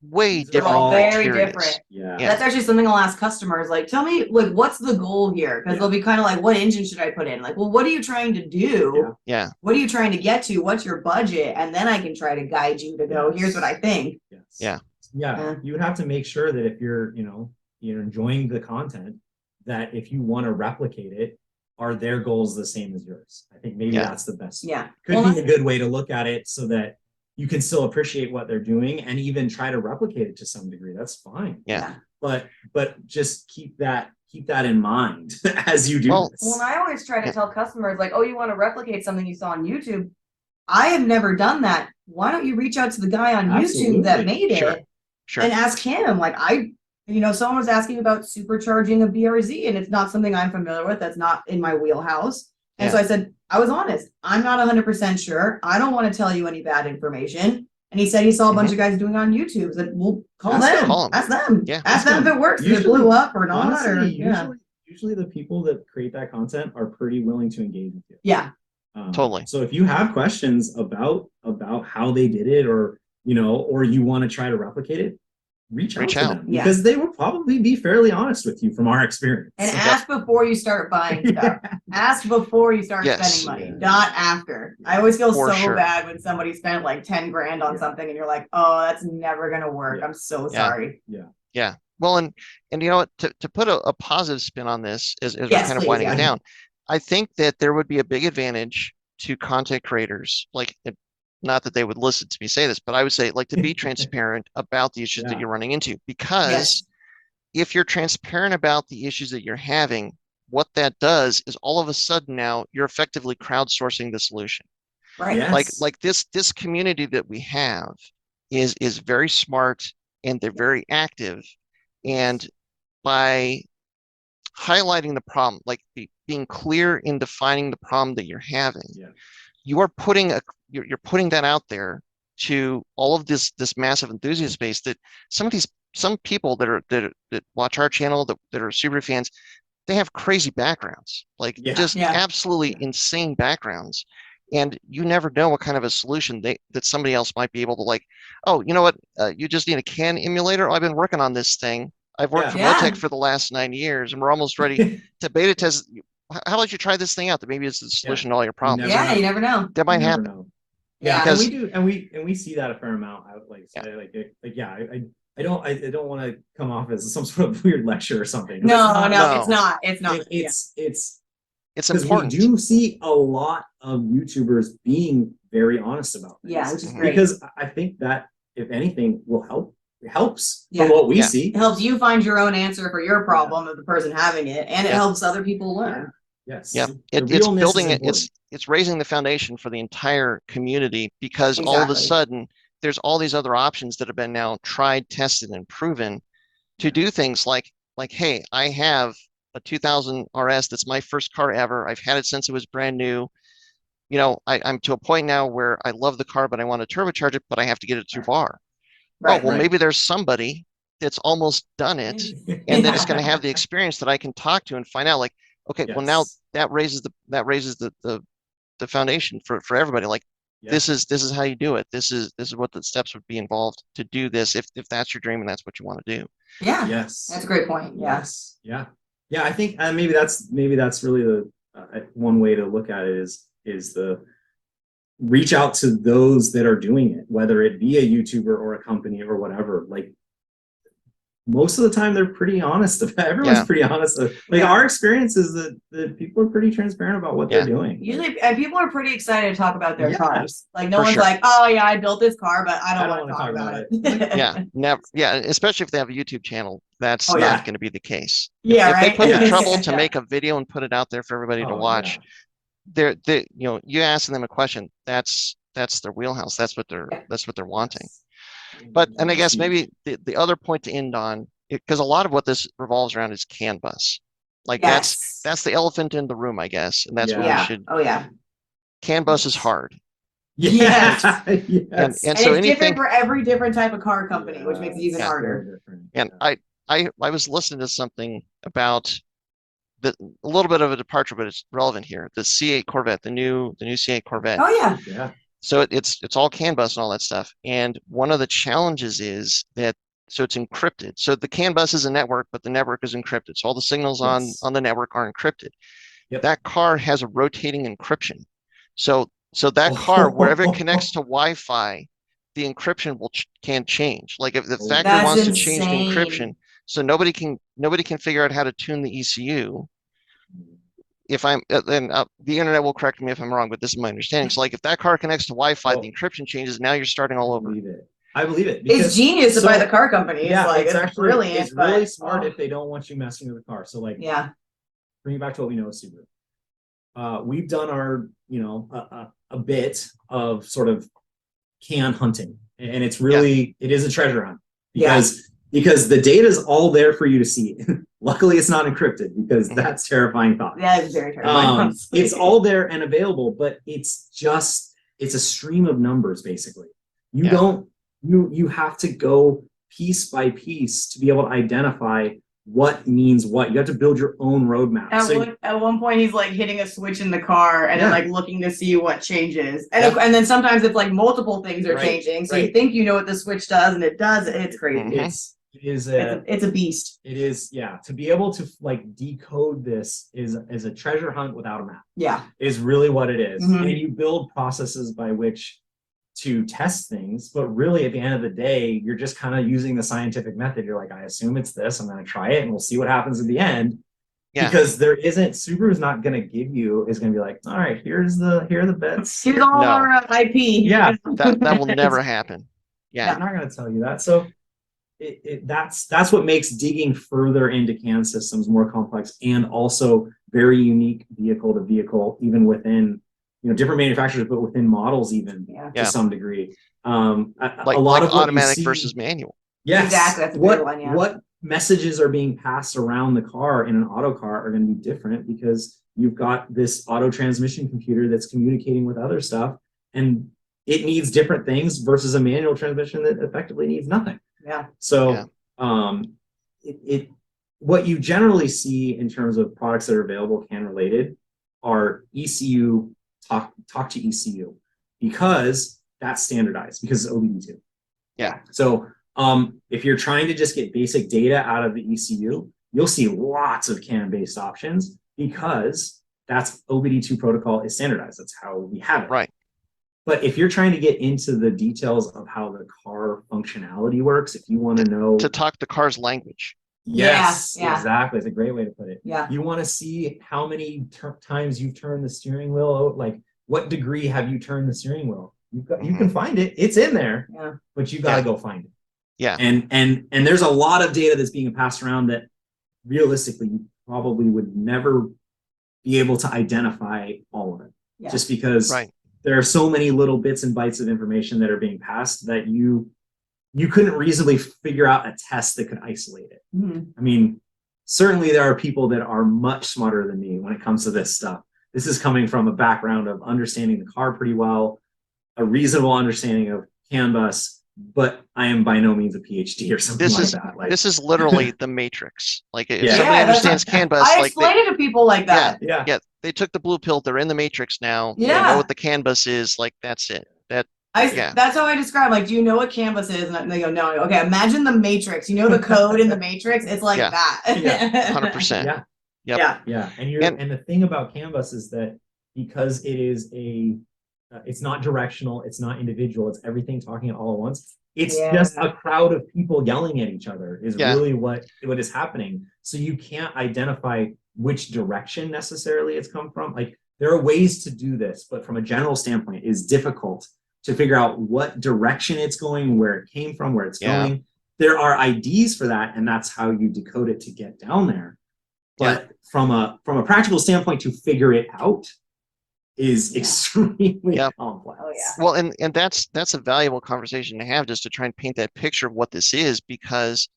S1: way different
S2: Very
S1: criteria.
S2: different.
S3: Yeah.
S2: That's actually something I'll ask customers, like, tell me, like, what's the goal here? Because they'll be kind of like, what engine should I put in? Like, well, what are you trying to do?
S1: Yeah.
S2: What are you trying to get to? What's your budget? And then I can try to guide you to go, here's what I think.
S3: Yeah. You would have to make sure that if you're enjoying the content, that if you want to replicate it, are their goals the same as yours? I think maybe that's the best. Could be a good way to look at it so that you can still appreciate what they're doing and even try to replicate it to some degree. That's fine.
S1: Yeah.
S3: But just keep that keep that in mind as you do this.
S2: Well, and I always try to tell customers, like, oh, you want to replicate something you saw on YouTube. I have never done that. Why don't you reach out to the guy on YouTube that made it and ask him? Like, someone was asking about supercharging a BRZ, and it's not something I'm familiar with. That's not in my wheelhouse. And so I said, I was honest. I'm not 100% sure. I don't want to tell you any bad information. And he said he saw a bunch of guys doing it on YouTube. So we'll call them. Ask them.
S1: Yeah.
S2: Ask them if it works, if it blew up or not.
S3: Honestly, usually the people that create that content are pretty willing to engage with you.
S2: Yeah.
S1: Totally.
S3: So if you have questions about how they did it, or or you want to try to replicate it, reach out to them, because they will probably be fairly honest with you from our experience.
S2: And ask before you start buying stuff. Ask before you start spending money, not after. I always feel bad when somebody spent like 10 grand on something and you're like, oh, that's never gonna work. I'm so sorry.
S3: Yeah.
S1: Well, and you know what, to put a positive spin on this as we're kind of winding it down, I think that there would be a big advantage to content creators, like, not that they would listen to me say this, but I would say, like, to be transparent about the issues that you're running into, because if you're transparent about the issues that you're having, what that does is all of a sudden now you're effectively crowdsourcing the solution.
S2: Right.
S3: Yes.
S1: Like this community that we have is very smart, and they're very active, and by highlighting the problem, like being clear in defining the problem that you're having, you are putting you're putting that out there to all of this massive enthusiast base, that some people that watch our channel, that are Subaru fans, they have crazy backgrounds, like just absolutely insane backgrounds. And you never know what kind of a solution that somebody else might be able to, like, oh, you know what, you just need a CAN emulator. Oh, I've been working on this thing. I've worked for Haltech for the last 9 years, and we're almost ready to beta test. How about you try this thing out? That maybe it's the solution to all your problems.
S2: You never know.
S1: That might happen.
S3: Yeah,
S1: because
S3: and we do, and we see that a fair amount. I don't want to come off as some sort of weird lecture or something.
S2: No, it's not.
S3: It's
S1: important.
S3: We do see a lot of YouTubers being very honest about things.
S2: Yeah, which is great.
S3: Because I think that, if anything, will help. It helps from what we see.
S2: It helps you find your own answer for your problem of the person having it, and it helps other people learn.
S3: Yes.
S1: Yeah. It's building it. It's raising the foundation for the entire community, because all of a sudden there's all these other options that have been now tried, tested, and proven to do things like, hey, I have a 2000 RS. That's my first car ever. I've had it since it was brand new. I'm to a point now where I love the car, but I want to turbocharge it, but I have to get it through bar. Maybe there's somebody that's almost done it, and that is going to have the experience that I can talk to and find out, like, okay, well, now that raises the foundation for everybody. Like, this is how you do it. This is what the steps would be involved to do this, if that's your dream and that's what you want to do.
S2: Yeah.
S3: Yes.
S2: That's a great point.
S3: Yes. Yeah. Yeah. I think maybe that's really the one way to look at it is the reach out to those that are doing it, whether it be a YouTuber or a company or whatever. Like, most of the time they're pretty honest. Everyone's pretty honest. Like, our experience is that people are pretty transparent about what they're doing.
S2: Usually, and people are pretty excited to talk about their cars. Like, no one's like, oh yeah, I built this car, but I don't want to talk about it.
S1: Never. Yeah, especially if they have a YouTube channel, that's not going to be the case.
S2: Yeah,
S1: if they put the trouble to make a video and put it out there for everybody to watch, you asking them a question, that's their wheelhouse. That's what they're wanting. But, and I guess maybe the other point to end on, because a lot of what this revolves around is CAN bus. Like, that's the elephant in the room, I guess, and that's what we should.
S2: Oh yeah.
S1: CAN bus is hard.
S2: Yes.
S1: And so
S2: it's
S1: anything
S2: different for every different type of car company, which makes it even harder.
S1: And I was listening to something about a little bit of a departure, but it's relevant here. The C8 Corvette, the new C8 Corvette.
S2: Oh yeah.
S3: Yeah.
S1: So it's all CAN bus and all that stuff. And one of the challenges is that, so it's encrypted. So the CAN bus is a network, but the network is encrypted. So all the signals on the network are encrypted.
S3: Yep.
S1: That car has a rotating encryption. So that car, wherever it connects to Wi-Fi, the encryption can change. Like, if the factory wants to change the encryption, so nobody can figure out how to tune the ECU. If I'm, then the internet will correct me if I'm wrong, but this is my understanding. So, like, if that car connects to Wi-Fi, the encryption changes. Now you're starting all over.
S3: I believe it.
S2: It's genius by the car company. It's
S3: Yeah,
S2: like,
S3: it's actually
S2: brilliant.
S3: it's really
S2: but,
S3: smart if they don't want you messing with the car. So like,
S2: yeah,
S3: bring it back to what we know of Subaru. We've done our, a bit of sort of can hunting, and it's really it is a treasure hunt because the data is all there for you to see. Luckily, it's not encrypted because that's terrifying thought.
S2: That is very terrifying.
S3: It's all there and available, but it's a stream of numbers basically. You have to go piece by piece to be able to identify what means what. You have to build your own roadmap.
S2: At one point, he's like hitting a switch in the car and then like looking to see what changes. And then sometimes it's like multiple things are changing. So you think you know what the switch does, and it does. It's crazy.
S3: It's
S2: a beast.
S3: It is, to be able to like decode this is a treasure hunt without a map.
S2: Yeah.
S3: Is really what it is. And you build processes by which to test things, but really at the end of the day, you're just kind of using the scientific method. You're like, I assume it's this, I'm going to try it and we'll see what happens at the end. Because Subaru's not going to give you, is going to be like, all right, here are the bits.
S2: Here's all our IP.
S3: Yeah.
S1: That will never happen. Yeah.
S3: I'm not going to tell you that. So that's what makes digging further into CAN systems more complex and also very unique vehicle to vehicle, even within different manufacturers, but within models even to some degree. A lot of
S1: automatic versus manual.
S3: Yes,
S2: exactly. That's a good one. Yeah.
S3: What messages are being passed around the car in an auto car are going to be different because you've got this auto transmission computer that's communicating with other stuff, and it needs different things versus a manual transmission that effectively needs nothing.
S2: Yeah.
S3: So, what you generally see in terms of products that are available CAN related are ECU talk to ECU because that's standardized because it's OBD2.
S1: Yeah.
S3: So, if you're trying to just get basic data out of the ECU, you'll see lots of CAN-based options because that's OBD2 protocol is standardized. That's how we have it.
S1: Right.
S3: But if you're trying to get into the details of how the car functionality works, if you want to know
S1: to talk the car's language.
S3: Yes, exactly. It's a great way to put it.
S2: Yeah.
S3: You want to see how many times you've turned the steering wheel, like what degree have you turned the steering wheel? You can find it. It's in there.
S2: Yeah.
S3: But you got to go find it.
S1: Yeah.
S3: And there's a lot of data that's being passed around that realistically you probably would never be able to identify all of it.
S2: Yeah.
S3: Just because there are so many little bits and bytes of information that are being passed that you couldn't reasonably figure out a test that could isolate it. I mean, certainly there are people that are much smarter than me when it comes to this stuff. This is coming from a background of understanding the car pretty well, a reasonable understanding of CAN bus, but I am by no means a PhD or something like that. Like,
S1: this is literally the matrix. Like if somebody understands CAN bus,
S2: I explain it to people like that.
S1: Yeah. They took the blue pill. They're in the matrix now. Yeah. They know what the CAN bus is. Like that's it.
S2: That's how I describe. Like, do you know what CAN bus is? And they go, no. Okay, imagine the matrix. You know the code in the matrix. It's like that.
S1: 100%.
S3: Yeah. And the thing about CAN bus is that because it is it's not directional, it's not individual, it's everything talking all at once. It's just a crowd of people yelling at each other is really what is happening. So you can't identify which direction necessarily it's come from. Like there are ways to do this, but from a general standpoint, it's difficult to figure out what direction it's going, where it came from, where it's going. There are IDs for that, and that's how you decode it to get down there. But from a practical standpoint, to figure it out is extremely complex.
S2: Oh, yeah.
S1: Well, and that's a valuable conversation to have, just to try and paint that picture of what this is, because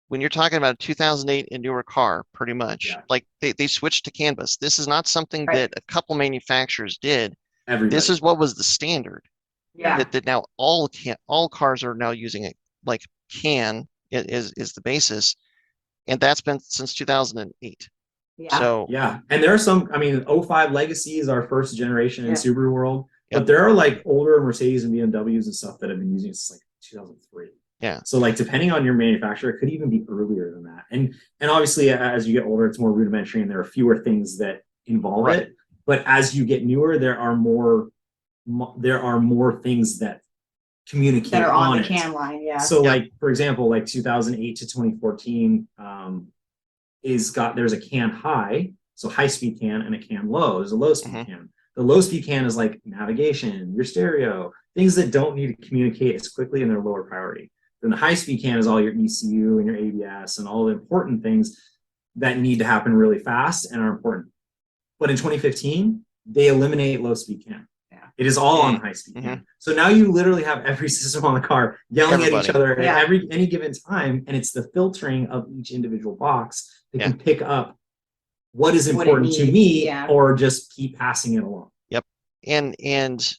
S1: when you're talking about a 2008 and newer car, pretty much, like they switched to CAN bus. This is not something that a couple manufacturers did. This is what was the standard.
S2: Yeah.
S1: That now all cars are now using it. Like CAN is the basis, and that's been since 2008.
S2: Yeah.
S1: So
S3: and there are some. I mean, 05 Legacy is our first generation in Subaru world, but there are like older Mercedes and BMWs and stuff that have been using it since like 2003.
S1: Yeah.
S3: So like depending on your manufacturer, it could even be earlier than that. And obviously as you get older, it's more rudimentary and there are fewer things that involve it. But as you get newer, there are more things that communicate
S2: that are on the
S3: it.
S2: CAN line. Yeah.
S3: So like for example, like 2008 to 2014 there's a CAN high, so high speed CAN, and a CAN low. There's a low speed CAN. The low speed CAN is like navigation, your stereo, things that don't need to communicate as quickly and they're lower priority. Then the high speed CAN is all your ECU and your ABS and all the important things that need to happen really fast and are important. But in 2015, they eliminate low speed CAN.
S2: Yeah.
S3: It is all on high speed CAN. So now you literally have every system on the car yelling at each other at any given time, and it's the filtering of each individual box that can pick up what is important to me or just keep passing it along.
S1: Yep. And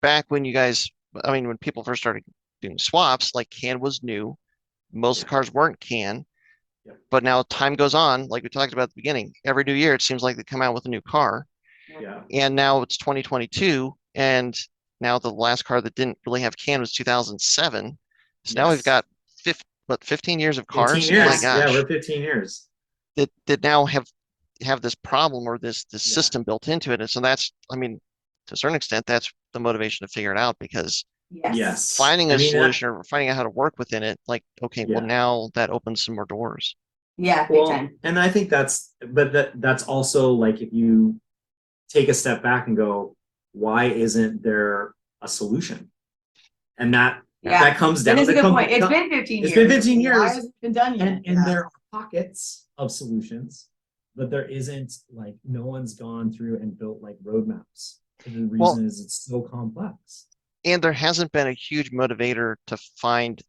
S1: back when you guys, I mean, when people first started doing swaps, like CAN was new. Most cars weren't CAN. But now time goes on, like we talked about at the beginning. Every new year, it seems like they come out with a new car. And now it's 2022, and now the last car that didn't really have CAN was 2007. So now we've got 15 years of cars.
S3: 15 years.
S1: Oh my gosh.
S3: Yeah, we're 15 years.
S1: That now have this problem or this system built into it. And so that's, I mean, to a certain extent, that's the motivation to figure it out, because finding a solution or finding out how to work within it, like, okay, well, now that opens some more doors.
S2: Yeah, big time.
S3: And I think that's also like, if you take a step back and go, why isn't there a solution? And that comes down.
S2: That is a good point. It's been 15 years.
S3: It's been 15 years.
S2: Why hasn't it been done yet?
S3: And there are pockets of solutions, but there isn't, like, no one's gone through and built like roadmaps. And the reason is it's so complex. And
S1: there hasn't been a huge motivator to find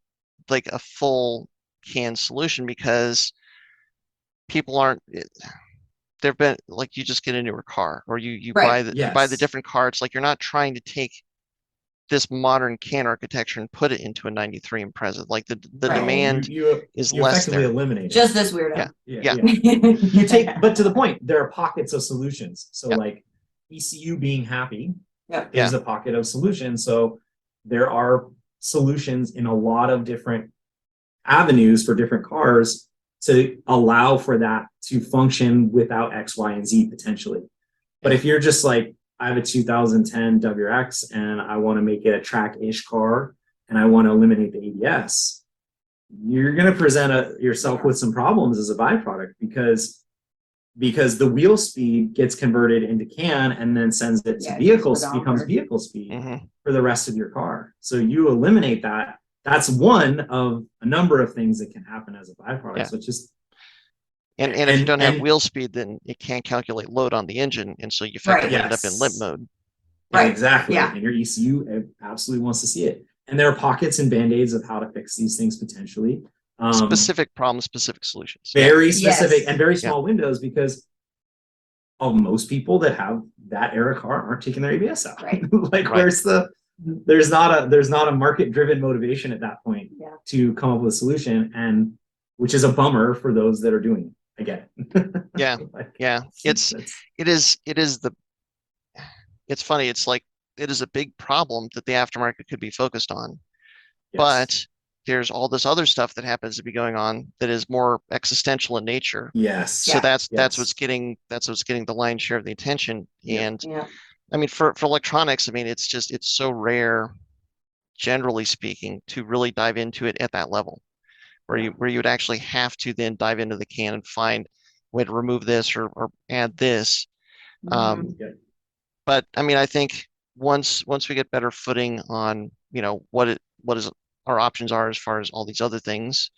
S1: like a full CAN solution, because people aren't, there've been, like, you just get a newer car, or you buy the different car. It's like, you're not trying to take this modern CAN architecture and put it into a 93 Impreza. Like the demand is less there.
S3: Eliminate it.
S2: Just this weirdo.
S3: You take, but to the point, there are pockets of solutions. So like ECU being happy is a pocket of solutions. So there are solutions in a lot of different avenues for different cars to allow for that to function without X, Y, and Z potentially. But if you're just like, I have a 2010 WRX and I want to make it a track-ish car and I want to eliminate the ABS, you're going to present yourself with some problems as a byproduct, because the wheel speed gets converted into CAN and then sends it to becomes vehicle speed for the rest of your car. So you eliminate that. That's one of a number of things that can happen as a byproduct. So it's just,
S1: and if you don't have wheel speed, then it can't calculate load on the engine, and so you effectively end up in limp mode.
S3: Exactly. And your ECU absolutely wants to see it. And there are pockets and band-aids of how to fix these things potentially.
S1: Specific problems, specific solutions.
S3: Very specific and very small windows, because most people that have that era car aren't taking their ABS out. Where's there's not a market-driven motivation at that point to come up with a solution, and which is a bummer for those that are doing it. I get it.
S1: It's funny. It's like, it is a big problem that the aftermarket could be focused on, but there's all this other stuff that happens to be going on that is more existential in nature. So that's what's getting the lion's share of the attention. And I mean, for electronics, I mean, it's so rare, generally speaking, to really dive into it at that level, where you would actually have to then dive into the CAN and find a way to remove this or add this. But I mean, I think once we get better footing on, what is our options are as far as all these other things,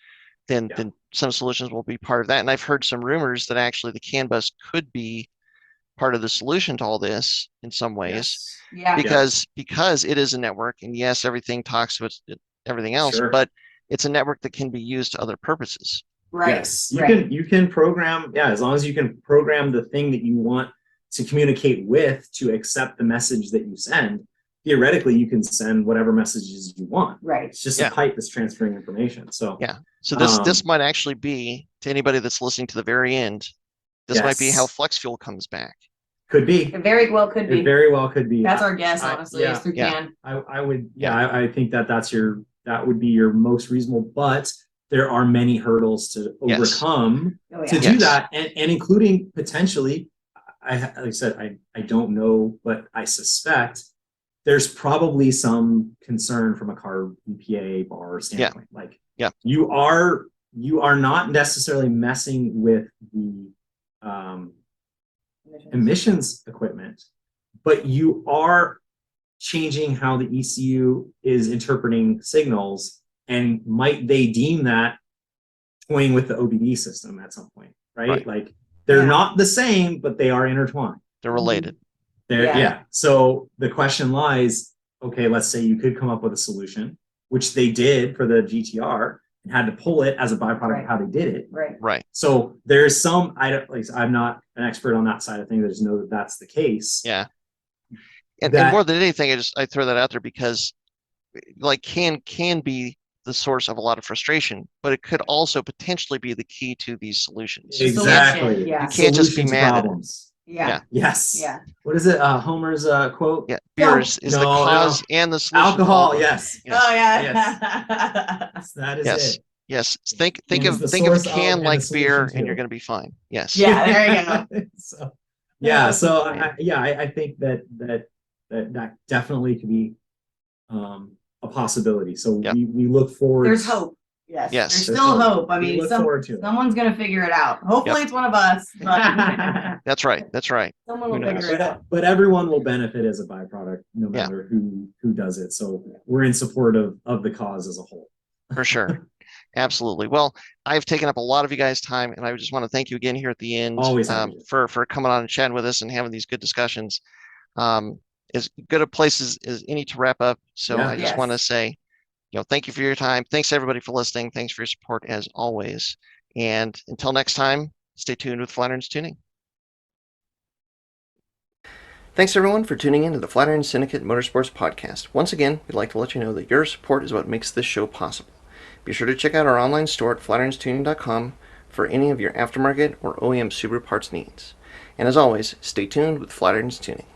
S1: then some solutions will be part of that. And I've heard some rumors that actually the CAN bus could be part of the solution to all this in some ways, because it is a network, and yes, everything talks to everything else, but it's a network that can be used to other purposes.
S3: You can program, as long as you can program the thing that you want to communicate with to accept the message that you send. Theoretically, you can send whatever messages you want. It's just a pipe that's transferring information. So
S1: so this might actually be, to anybody that's listening to the very end, this might be how flex fuel comes back.
S3: Could be.
S2: It very well could be.
S3: It very well could be.
S2: That's our guess, honestly, is through CAN.
S3: I would, I think that would be your most reasonable, but there are many hurdles to overcome to do that, and including potentially, like I said, I don't know, but I suspect there's probably some concern from a car EPA bar standpoint. You are not necessarily messing with the emissions equipment. but you are changing how the ECU is interpreting signals, and might they deem that toying with the OBD system at some point, right? Like they're not the same, but they are intertwined.
S1: They're related.
S3: So the question lies, okay, let's say you could come up with a solution, which they did for the GTR, and had to pull it as a byproduct of how they did it.
S2: Right.
S3: So there's some, I'm not an expert on that side of things. I just know that that's the case.
S1: Yeah. And more than anything, I throw that out there because like can be the source of a lot of frustration, but it could also potentially be the key to these solutions.
S3: Exactly.
S2: Yeah.
S1: You can't just be mad at it.
S2: Yeah.
S3: Yes.
S2: Yeah.
S3: What is it? Homer's quote?
S1: Yeah. Beer is the cause and the solution.
S3: Alcohol. Yes.
S2: Oh yeah.
S3: Yes. That is it.
S1: Yes. Think of a can like beer, and you're going to be fine. Yes.
S2: Yeah. There you go.
S3: I think that definitely could be a possibility. So we look forward.
S2: There's hope. Yes.
S3: There's
S2: still hope. I mean,
S3: someone's
S2: going to figure it out. Hopefully it's one of us. But
S1: That's right.
S2: Someone will figure it out.
S3: But everyone will benefit as a byproduct, no matter who does it. So we're in support of the cause as a whole.
S1: For sure. Absolutely. Well, I've taken up a lot of you guys' time, and I just want to thank you again here at the end for coming on and chatting with us and having these good discussions. As good a place as any to wrap up. So I just want to say, thank you for your time. Thanks everybody for listening. Thanks for your support as always. And until next time, stay tuned with Flatirons Tuning. Thanks everyone for tuning in to the Flatiron Syndicate Motorsports Podcast. Once again, we'd like to let you know that your support is what makes this show possible. Be sure to check out our online store at flatironstuning.com for any of your aftermarket or OEM Subaru parts needs. And as always, stay tuned with Flatirons Tuning.